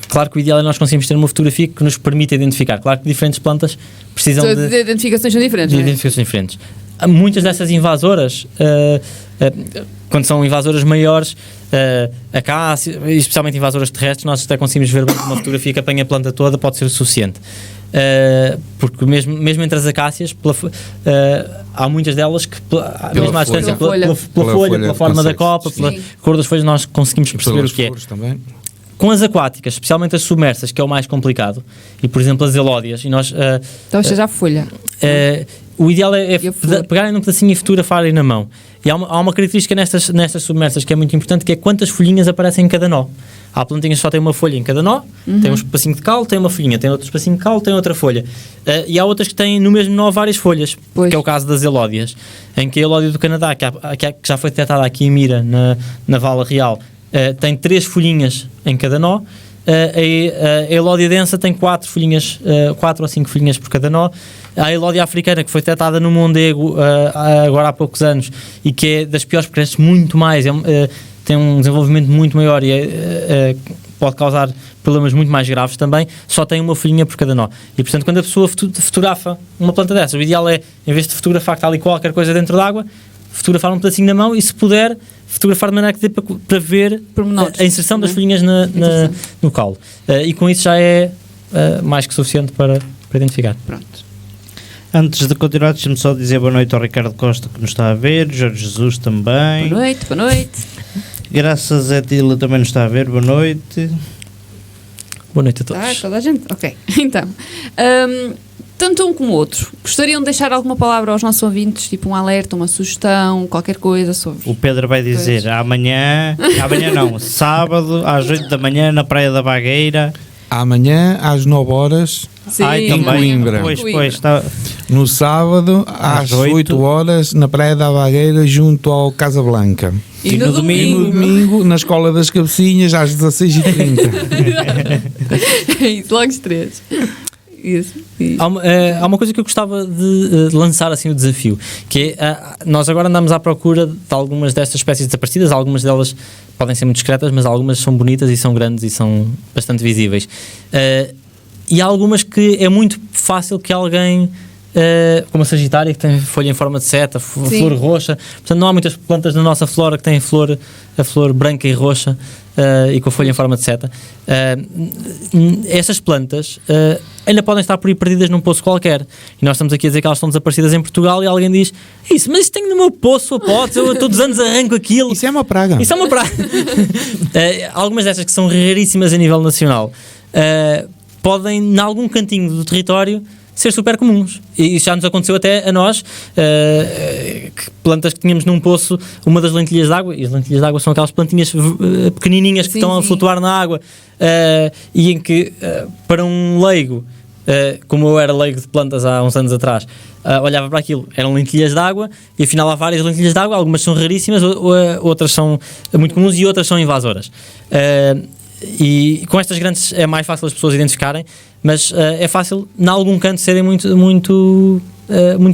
claro que o ideal é nós conseguirmos ter uma fotografia que nos permita identificar. Claro que diferentes plantas precisam de identificações são diferentes. De identificações diferentes. Muitas dessas invasoras, quando são invasoras maiores, acácia, especialmente invasoras terrestres, nós até conseguimos ver uma fotografia que apanha a planta toda, pode ser o suficiente. Porque mesmo entre as acácias há muitas delas que mesmo à distância, pela folha, pela forma da copa, pela cor das folhas, nós conseguimos perceber o que é. Também. Com as aquáticas, especialmente as submersas, que é o mais complicado, e por exemplo as elódias, e nós então seja a folha, o ideal é pegarem num pedacinho e fotografarem na mão. E há uma característica nestas submersas que é muito importante, que é quantas folhinhas aparecem em cada nó. Há plantinhas que só têm uma folha em cada nó, tem um espacinho de caule, tem uma folhinha, tem outro espacinho de caule, tem outra folha. E há outras que têm no mesmo nó várias folhas, que é o caso das elódias, em que a elódia do Canadá, que já foi detectada aqui em Mira, na Vala Real, tem 3 folhinhas em cada nó. A elódia densa tem 4 ou 5 folhinhas por cada nó. A elódia africana, que foi detectada no Mondego agora há poucos anos e que é das piores, porque cresce muito mais, tem um desenvolvimento muito maior e pode causar problemas muito mais graves também, só tem uma folhinha por cada nó. E portanto, quando a pessoa fotografa uma planta dessa, o ideal é, em vez de fotografar que está ali qualquer coisa dentro d'água, fotografar um pedacinho na mão e, se puder, fotografar de maneira que dê para ver a inserção das folhinhas no caule. E com isso já é mais que suficiente para identificar. Pronto. Antes de continuar, deixa-me só dizer boa noite ao Ricardo Costa, que nos está a ver, Jorge Jesus também. Boa noite. Graças a Tila também nos está a ver, boa noite. Boa noite a todos. Toda a gente? Ok. Então, tanto um como o outro, gostariam de deixar alguma palavra aos nossos ouvintes, tipo um alerta, uma sugestão, qualquer coisa sobre... O Pedro vai dizer amanhã não, sábado às 8 da manhã na Praia da Bagueira. Amanhã às 9 horas. Sim, em Coimbra. Pois, está. No sábado às 8 horas na Praia da Bagueira, junto ao Casa Blanca. E no domingo na Escola das Cabecinhas às 16h30. É isso, logo os 3. Isso. Há uma coisa que eu gostava de lançar assim o desafio, que é, nós agora andamos à procura de algumas destas espécies desaparecidas, algumas delas podem ser muito discretas, mas algumas são bonitas e são grandes e são bastante visíveis. E há algumas que é muito fácil que alguém, como a Sagitária, que tem folha em forma de seta, flor roxa, portanto não há muitas plantas na nossa flora que têm a flor branca e roxa e com a folha em forma de seta. Essas plantas ainda podem estar por aí perdidas num poço qualquer, e nós estamos aqui a dizer que elas estão desaparecidas em Portugal, e alguém diz, isso, mas isso tenho no meu poço, eu todos os anos arranco aquilo. Isso é uma praga. Isso é uma praga. Algumas destas que são raríssimas a nível nacional podem, em algum cantinho do território, ser super comuns, e isso já nos aconteceu até a nós, que plantas que tínhamos num poço, uma das lentilhas de água, e as lentilhas de água são aquelas plantinhas pequenininhas que estão a flutuar na água, e em que para um leigo, como eu era leigo de plantas há uns anos atrás, olhava para aquilo, eram lentilhas de água, e afinal há várias lentilhas de água, algumas são raríssimas, outras são muito comuns e outras são invasoras. E com estas grandes é mais fácil as pessoas identificarem, mas é fácil em algum canto serem muito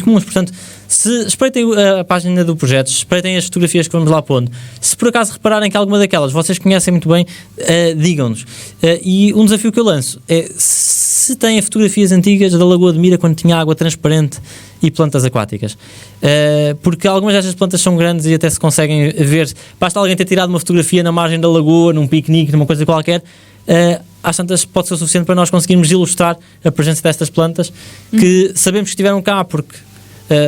comuns. Portanto, se espreitem a página do projeto, espreitem as fotografias que vamos lá pondo, se por acaso repararem que alguma daquelas vocês conhecem muito bem, digam-nos. E um desafio que eu lanço é, se têm fotografias antigas da Lagoa de Mira quando tinha água transparente e plantas aquáticas, porque algumas destas plantas são grandes e até se conseguem ver, basta alguém ter tirado uma fotografia na margem da lagoa, num piquenique, numa coisa qualquer, às tantas pode ser o suficiente para nós conseguirmos ilustrar a presença destas plantas, que sabemos que estiveram cá porque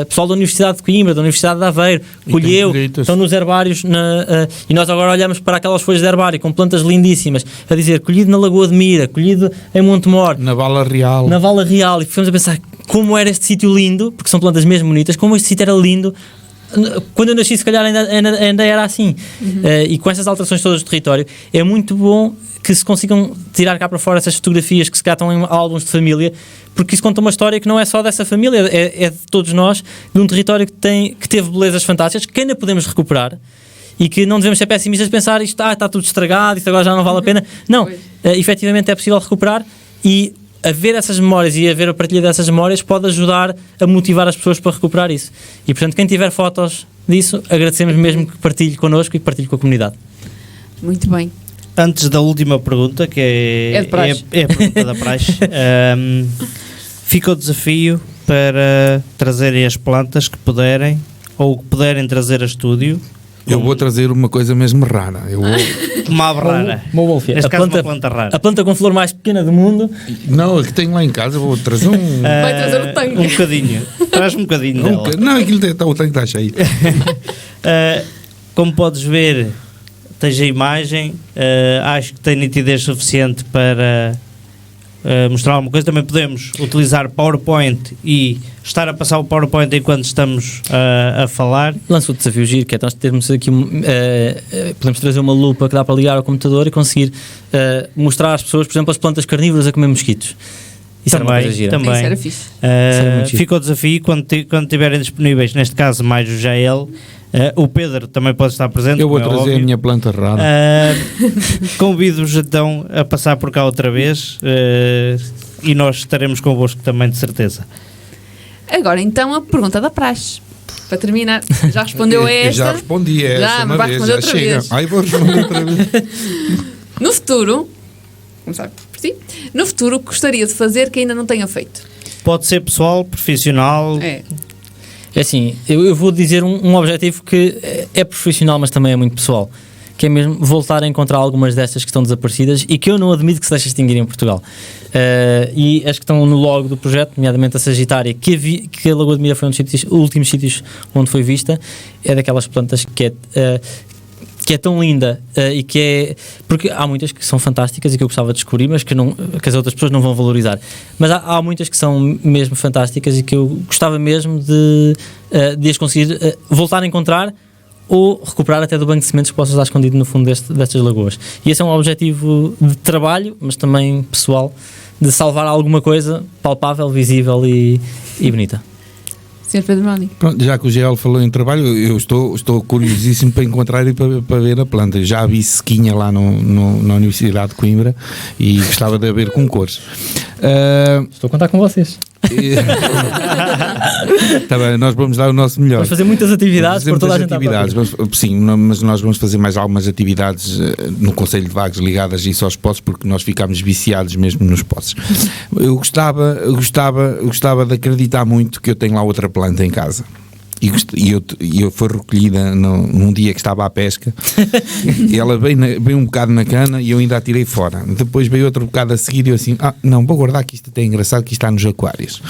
pessoal da Universidade de Coimbra, da Universidade de Aveiro colheu, estão nos herbários e nós agora olhamos para aquelas folhas de herbário com plantas lindíssimas a dizer colhido na Lagoa de Mira, colhido em Montemor, na Vala Real, e ficamos a pensar como era este sítio lindo, porque são plantas mesmo bonitas, como este sítio era lindo. Quando eu nasci, se calhar ainda era assim. E com essas alterações todas do território, é muito bom que se consigam tirar cá para fora essas fotografias que se cá estão em álbuns de família, porque isso conta uma história que não é só dessa família, é de todos nós, de um território que teve belezas fantásticas, que ainda podemos recuperar, e que não devemos ser pessimistas de pensar isto está tudo estragado, isto agora já não vale a pena. Não, efetivamente é possível recuperar, e a ver essas memórias e a ver a partilha dessas memórias pode ajudar a motivar as pessoas para recuperar isso. E portanto, quem tiver fotos disso, agradecemos mesmo que partilhe connosco e que partilhe com a comunidade. Muito bem. Antes da última pergunta, que é a pergunta da praxe, fica o desafio para trazerem as plantas que puderem, ou que puderem trazer a estúdio. Eu vou trazer uma coisa mesmo rara. Uma ave rara. Uma wolfia. Neste caso, uma planta rara. A planta com flor mais pequena do mundo. Não, a que tenho lá em casa, vou trazer Vai trazer o tanque. Um bocadinho. Traz um bocadinho dela. Não, aquilo o tanque está cheio. Como podes ver, tens a imagem. Acho que tem nitidez suficiente para mostrar alguma coisa. Também podemos utilizar PowerPoint e estar a passar o PowerPoint enquanto estamos a falar. Lanço o desafio giro, que é nós termos aqui podemos trazer uma lupa que dá para ligar ao computador e conseguir mostrar às pessoas, por exemplo, as plantas carnívoras a comer mosquitos. Isso também, era uma coisa gira. Também. Isso era fixe. Fica o desafio quando estiverem disponíveis, neste caso mais o Jael. O Pedro também pode estar presente. Eu vou trazer a minha planta rara. Convido-vos então a passar por cá outra vez e nós estaremos convosco também, de certeza. Agora então a pergunta da praxe, para terminar. Já respondeu a esta? Já respondi a esta uma vez, já chega. Aí vou responder outra vez. No futuro, começar por ti, no futuro gostaria de fazer que ainda não tenha feito? Pode ser pessoal, profissional. É assim, eu vou dizer um objetivo que é profissional, mas também é muito pessoal, que é mesmo voltar a encontrar algumas destas que estão desaparecidas e que eu não admito que se deixe extinguir em Portugal. E as que estão no logo do projeto, nomeadamente a Sagitária, que a Lagoa de Mira foi um dos últimos sítios onde foi vista, é daquelas plantas que é tão linda e que é... Porque há muitas que são fantásticas e que eu gostava de descobrir, mas que as outras pessoas não vão valorizar. Mas há muitas que são mesmo fantásticas e que eu gostava mesmo de as conseguir voltar a encontrar ou recuperar até do banco de sementes que possa estar escondido no fundo destas lagoas. E esse é um objetivo de trabalho, mas também pessoal, de salvar alguma coisa palpável, visível e bonita. Sr. Pedro Moni. Pronto, já que o GL falou em trabalho, eu estou curiosíssimo para encontrar e para ver a planta. Já a vi sequinha lá na Universidade de Coimbra e gostava de a ver com cores. Estou a contar com vocês. Tá bem, nós vamos dar o nosso melhor. Vamos fazer muitas atividades por toda a gente. Sim, mas nós vamos fazer mais algumas atividades no Conselho de Vagos ligadas a isso aos poços, porque nós ficámos viciados mesmo nos poços. Eu gostava de acreditar muito que eu tenho lá outra planta em casa. E eu fui recolhida num dia que estava à pesca. E ela veio um bocado na cana e eu ainda a tirei fora. Depois veio outro bocado a seguir e eu assim, não, vou guardar, que isto até é engraçado, que isto está nos aquários.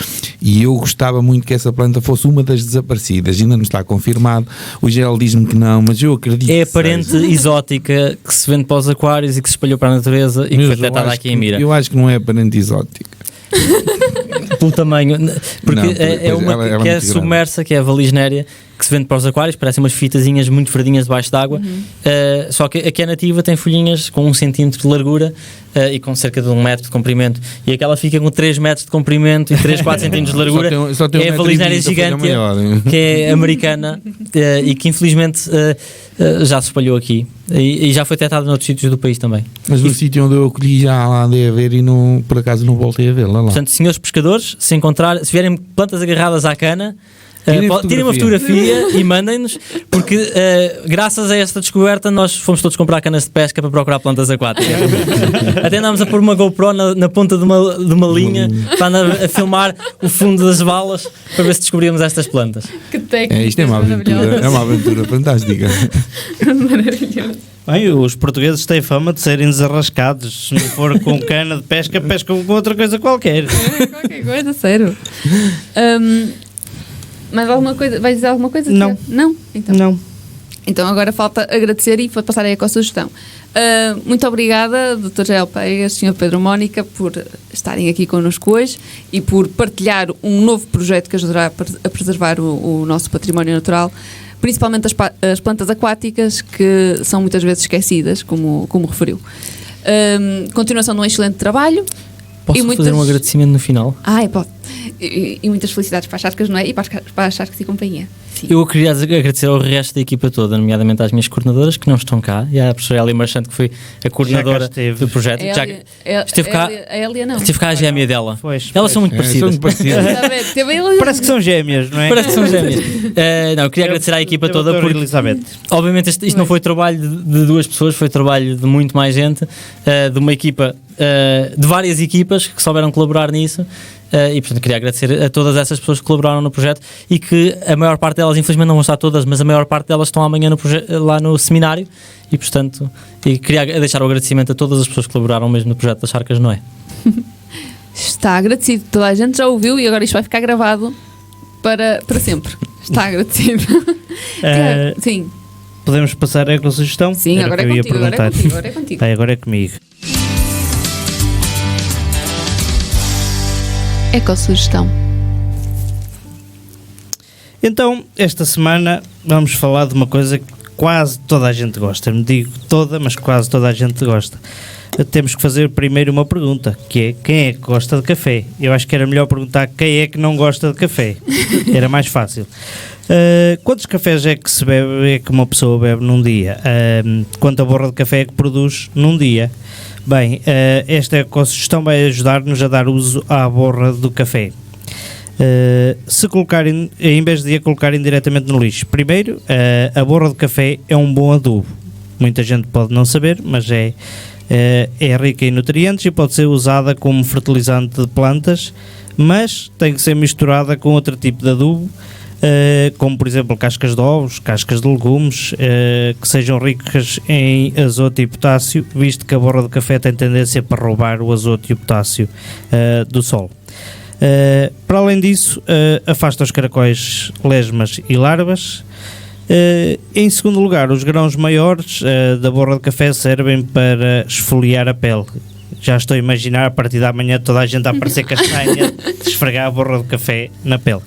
E eu gostava muito que essa planta fosse uma das desaparecidas. Ainda não está confirmado. O Gel diz-me que não, mas eu acredito. É a parente exótica que se vende para os aquários e que se espalhou para a natureza e que foi detectada aqui em Mira. Eu acho que não é a parente exótica. Pelo tamanho, porque não, é uma ela que é é submersa, que é a valigenéria, que se vende para os aquários, parecem umas fitazinhas muito verdinhas debaixo d'água, só que a que é nativa tem folhinhas com 1 centímetro de largura e com cerca de 1 metro de comprimento, e aquela fica com 3 metros de comprimento e 3, 4 centímetros de largura. Só tem é a valigenéria gigante, que é americana e que infelizmente já se espalhou aqui e já foi detectada noutros sítios do país também. Mas no sítio onde eu acolhi já lá andei a ver e não, por acaso não voltei a vê-la lá. Portanto, senhores pescadores, se vierem plantas agarradas à cana, tirem uma fotografia e mandem-nos, porque graças a esta descoberta nós fomos todos comprar canas de pesca para procurar plantas aquáticas. Até andámos a pôr uma GoPro na ponta de uma linha para andar a filmar o fundo das valas para ver se descobríamos estas plantas. Que técnica! Isto é uma aventura fantástica. Maravilhoso. Bem, os portugueses têm fama de serem desarrascados. Se não for com cana de pesca, pescam com outra coisa qualquer. Qualquer coisa, sério. Mais alguma coisa? Vais dizer alguma coisa? Não. Não? Então. Não. Então agora falta agradecer e passar aí com a sugestão. Muito obrigada, Dr. Jael Peigas, Sr. Pedro Mónica, por estarem aqui connosco hoje e por partilhar um novo projeto que ajudará a preservar o nosso património natural, principalmente as plantas aquáticas, que são muitas vezes esquecidas, como referiu. Continuação de um excelente trabalho. Posso fazer um agradecimento no final? Pode. E muitas felicidades para as Charcas, não é? E para as Charcas e companhia. Sim. Eu queria agradecer ao resto da equipa toda, nomeadamente às minhas coordenadoras, que não estão cá, e à professora Elia Marchante, que foi a coordenadora do projeto. Esteve cá. A Elia não. Esteve cá a gêmea dela. Pois. Elas são muito parecidas. Parece que são gêmeas, não é? Parece que são gêmeas. Não, eu queria agradecer à equipa toda, porque Elizabeth. Obviamente isto não foi trabalho de 2 pessoas, foi trabalho de muito mais gente, de uma equipa, de várias equipas que souberam colaborar nisso. E portanto queria agradecer a todas essas pessoas que colaboraram no projeto e que a maior parte delas, infelizmente não vão estar todas, mas a maior parte delas estão amanhã lá no seminário e portanto queria deixar o agradecimento a todas as pessoas que colaboraram mesmo no projeto das Charcas Noé. Está agradecido, toda a gente já ouviu e agora isto vai ficar gravado para sempre. Está agradecido. Sim. Podemos passar com a sugestão? Sim, agora é contigo, agora é contigo. Agora é comigo. Ecossugestão. Então, esta semana vamos falar de uma coisa que quase toda a gente gosta. Não digo toda, mas quase toda a gente gosta. Temos que fazer primeiro uma pergunta, que é: quem é que gosta de café? Eu acho que era melhor perguntar quem é que não gosta de café. Era mais fácil. Quantos cafés é que se bebe, é que uma pessoa bebe num dia? Quanta borra de café é que produz num dia? Bem, esta ecossugestão vai ajudar-nos a dar uso à borra do café. Se colocarem, em vez de a colocarem diretamente no lixo, primeiro, a borra de café é um bom adubo. Muita gente pode não saber, mas é rica em nutrientes e pode ser usada como fertilizante de plantas, mas tem que ser misturada com outro tipo de adubo, como por exemplo cascas de ovos, cascas de legumes, que sejam ricas em azoto e potássio, visto que a borra de café tem tendência para roubar o azoto e o potássio do solo. Para além disso, afasta os caracóis, lesmas e larvas. Em segundo lugar, os grãos maiores da borra de café servem para esfoliar a pele. Já estou a imaginar a partir da manhã toda a gente a aparecer castanha de esfregar a borra de café na pele.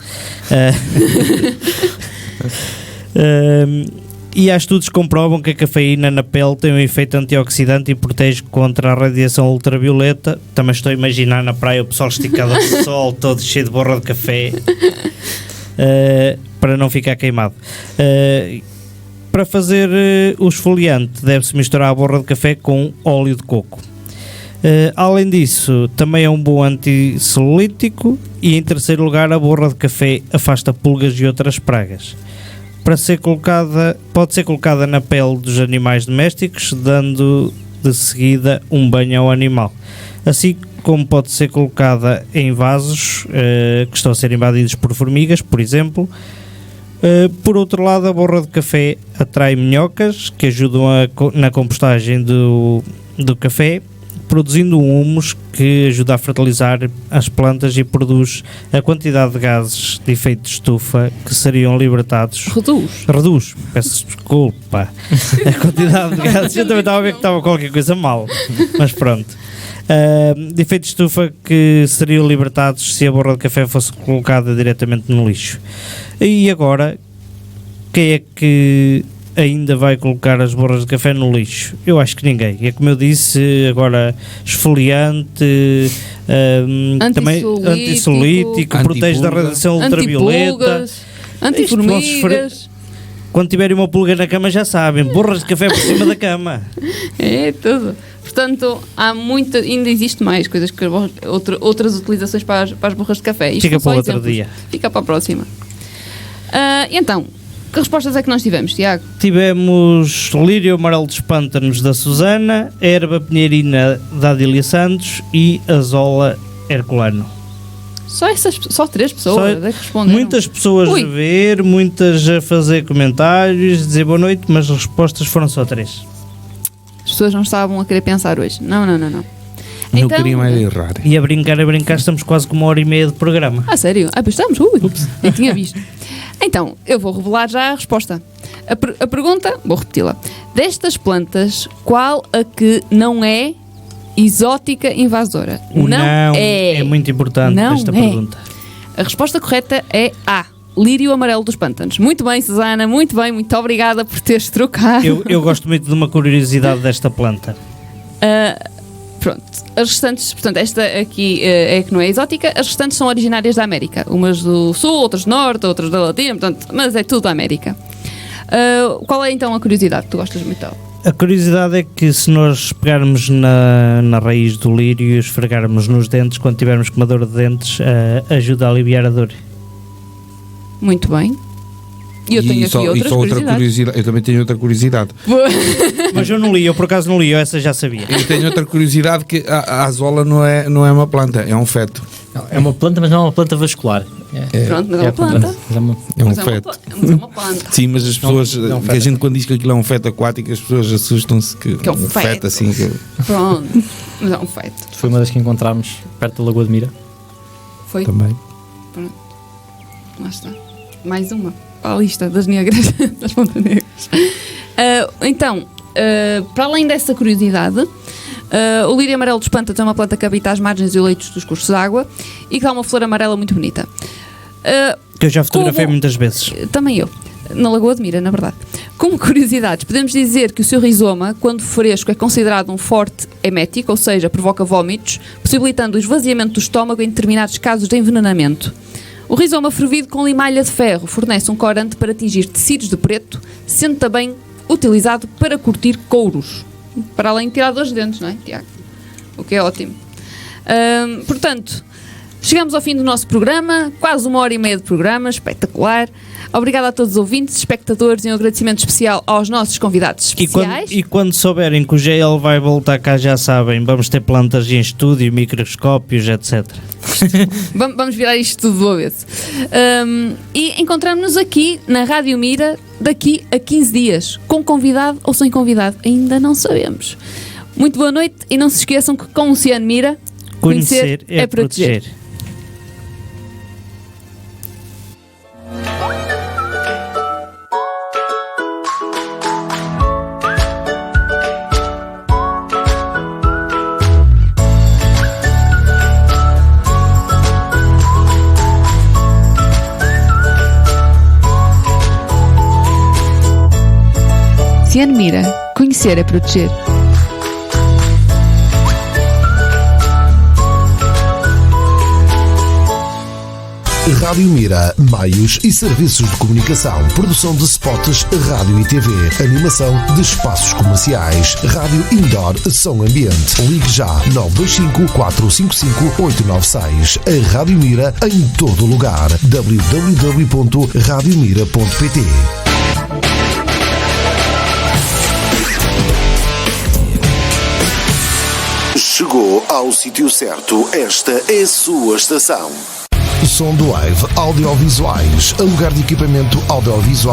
E há estudos que comprovam que a cafeína na pele tem um efeito antioxidante e protege contra a radiação ultravioleta. Também estou a imaginar na praia o pessoal esticado ao sol, todo cheio de borra de café, para não ficar queimado. Para fazer o esfoliante, deve-se misturar a borra de café com óleo de coco. Além disso, também é um bom antissolítico e, em terceiro lugar, a borra de café afasta pulgas e outras pragas. Pode ser colocada na pele dos animais domésticos, dando de seguida um banho ao animal. Assim como pode ser colocada em vasos que estão a ser invadidos por formigas, por exemplo. Por outro lado, a borra de café atrai minhocas que ajudam na compostagem do café, produzindo um humus que ajuda a fertilizar as plantas e produz a quantidade de gases de efeito de estufa que seriam libertados. Reduz, peço desculpa. A quantidade de gases. Eu também estava a ver que estava qualquer coisa mal, mas pronto. De efeito de estufa que seriam libertados se a borra de café fosse colocada diretamente no lixo. E agora, quem é que ainda vai colocar as borras de café no lixo? Eu acho que ninguém. É como eu disse, agora esfoliante, também antissolítico, protege da radiação ultravioleta, antiformigas. Quando tiverem uma pulga na cama já sabem, borras de café por cima da cama. É tudo. Portanto, ainda existe mais coisas, outras utilizações para as borras de café. Fica para outro dia. Fica para a próxima. Então, que respostas é que nós tivemos, Tiago? Tivemos lírio amarelo dos pântanos da Susana, erva pinheirina da Adília Santos e azola herculano. Só 3 pessoas é que responderam. Muitas pessoas a ver, muitas a fazer comentários, dizer boa noite, mas as respostas foram só 3. As pessoas não estavam a querer pensar hoje. Não. Não Então, queria mais errar. E a brincar, estamos quase com 1h30 de programa. Sério? Pois estamos. Nem tinha visto. Então, eu vou revelar já a resposta. A pergunta, vou repeti-la. Destas plantas, qual a que não é exótica invasora? Não é muito importante esta pergunta. A resposta correta é A. Lírio amarelo dos pântanos. Muito bem, Susana, muito bem, muito obrigada por teres trocado. Eu gosto muito de uma curiosidade desta planta. Pronto, as restantes, portanto, esta aqui é que não é exótica, as restantes são originárias da América, umas do Sul, outras do Norte, outras da Latina, portanto, mas é tudo da América. Qual é então a curiosidade que tu gostas muito dela? A curiosidade é que se nós pegarmos na raiz do lírio e esfregarmos nos dentes, quando tivermos com uma dor de dentes, ajuda a aliviar a dor. Muito bem. E eu tenho aqui outra curiosidade. Eu também tenho outra curiosidade. Mas eu não li, eu por acaso não li, eu essa já sabia. Eu tenho outra curiosidade, que a azola não é uma planta, é um feto. Não, é uma planta, mas não é uma planta vascular. Pronto, mas é uma planta. É um feto. Mas é uma planta. Sim, mas as pessoas, a gente quando diz que aquilo é um feto aquático, as pessoas assustam-se que é um feto assim. Pronto, mas é um feto. Foi uma das que encontramos perto da Lagoa de Mira. Foi? Também. Pronto. Lá está. Mais uma. A lista das negras, das montanegras. Então, para além dessa curiosidade, o lírio amarelo dos pântanos é uma planta que habita às margens e leitos dos cursos de água e que dá uma flor amarela muito bonita. Que eu já fotografei muitas vezes. Também eu. Na Lagoa de Mira, na verdade. Como curiosidades, podemos dizer que o seu rizoma, quando fresco, é considerado um forte emético, ou seja, provoca vômitos, possibilitando o esvaziamento do estômago em determinados casos de envenenamento. O rizoma fervido com limalha de ferro fornece um corante para atingir tecidos de preto, sendo também utilizado para curtir couros. Para além de tirar dores de dentes, não é, Tiago? O que é ótimo. Portanto, chegamos ao fim do nosso programa, quase 1h30 de programa, espetacular. Obrigada a todos os ouvintes, espectadores, e um agradecimento especial aos nossos convidados especiais. E quando souberem que o GL vai voltar cá, já sabem, vamos ter plantas em estúdio, microscópios, etc. Vamos virar isto tudo do avesso. E encontramos-nos aqui na Rádio Mira daqui a 15 dias, com convidado ou sem convidado, ainda não sabemos. Muito boa noite e não se esqueçam que com o Ciano Mira, conhecer é proteger. Ciano Mira, conhecer é proteger. Rádio Mira, meios e serviços de comunicação, produção de spots, rádio e TV, animação de espaços comerciais, rádio indoor, som ambiente. Ligue já 925 455 896. A Rádio Mira em todo lugar. www.radiomira.pt. Chegou ao sítio certo. Esta é a sua estação. Som do Wave Audiovisuais, alugar de equipamento audiovisual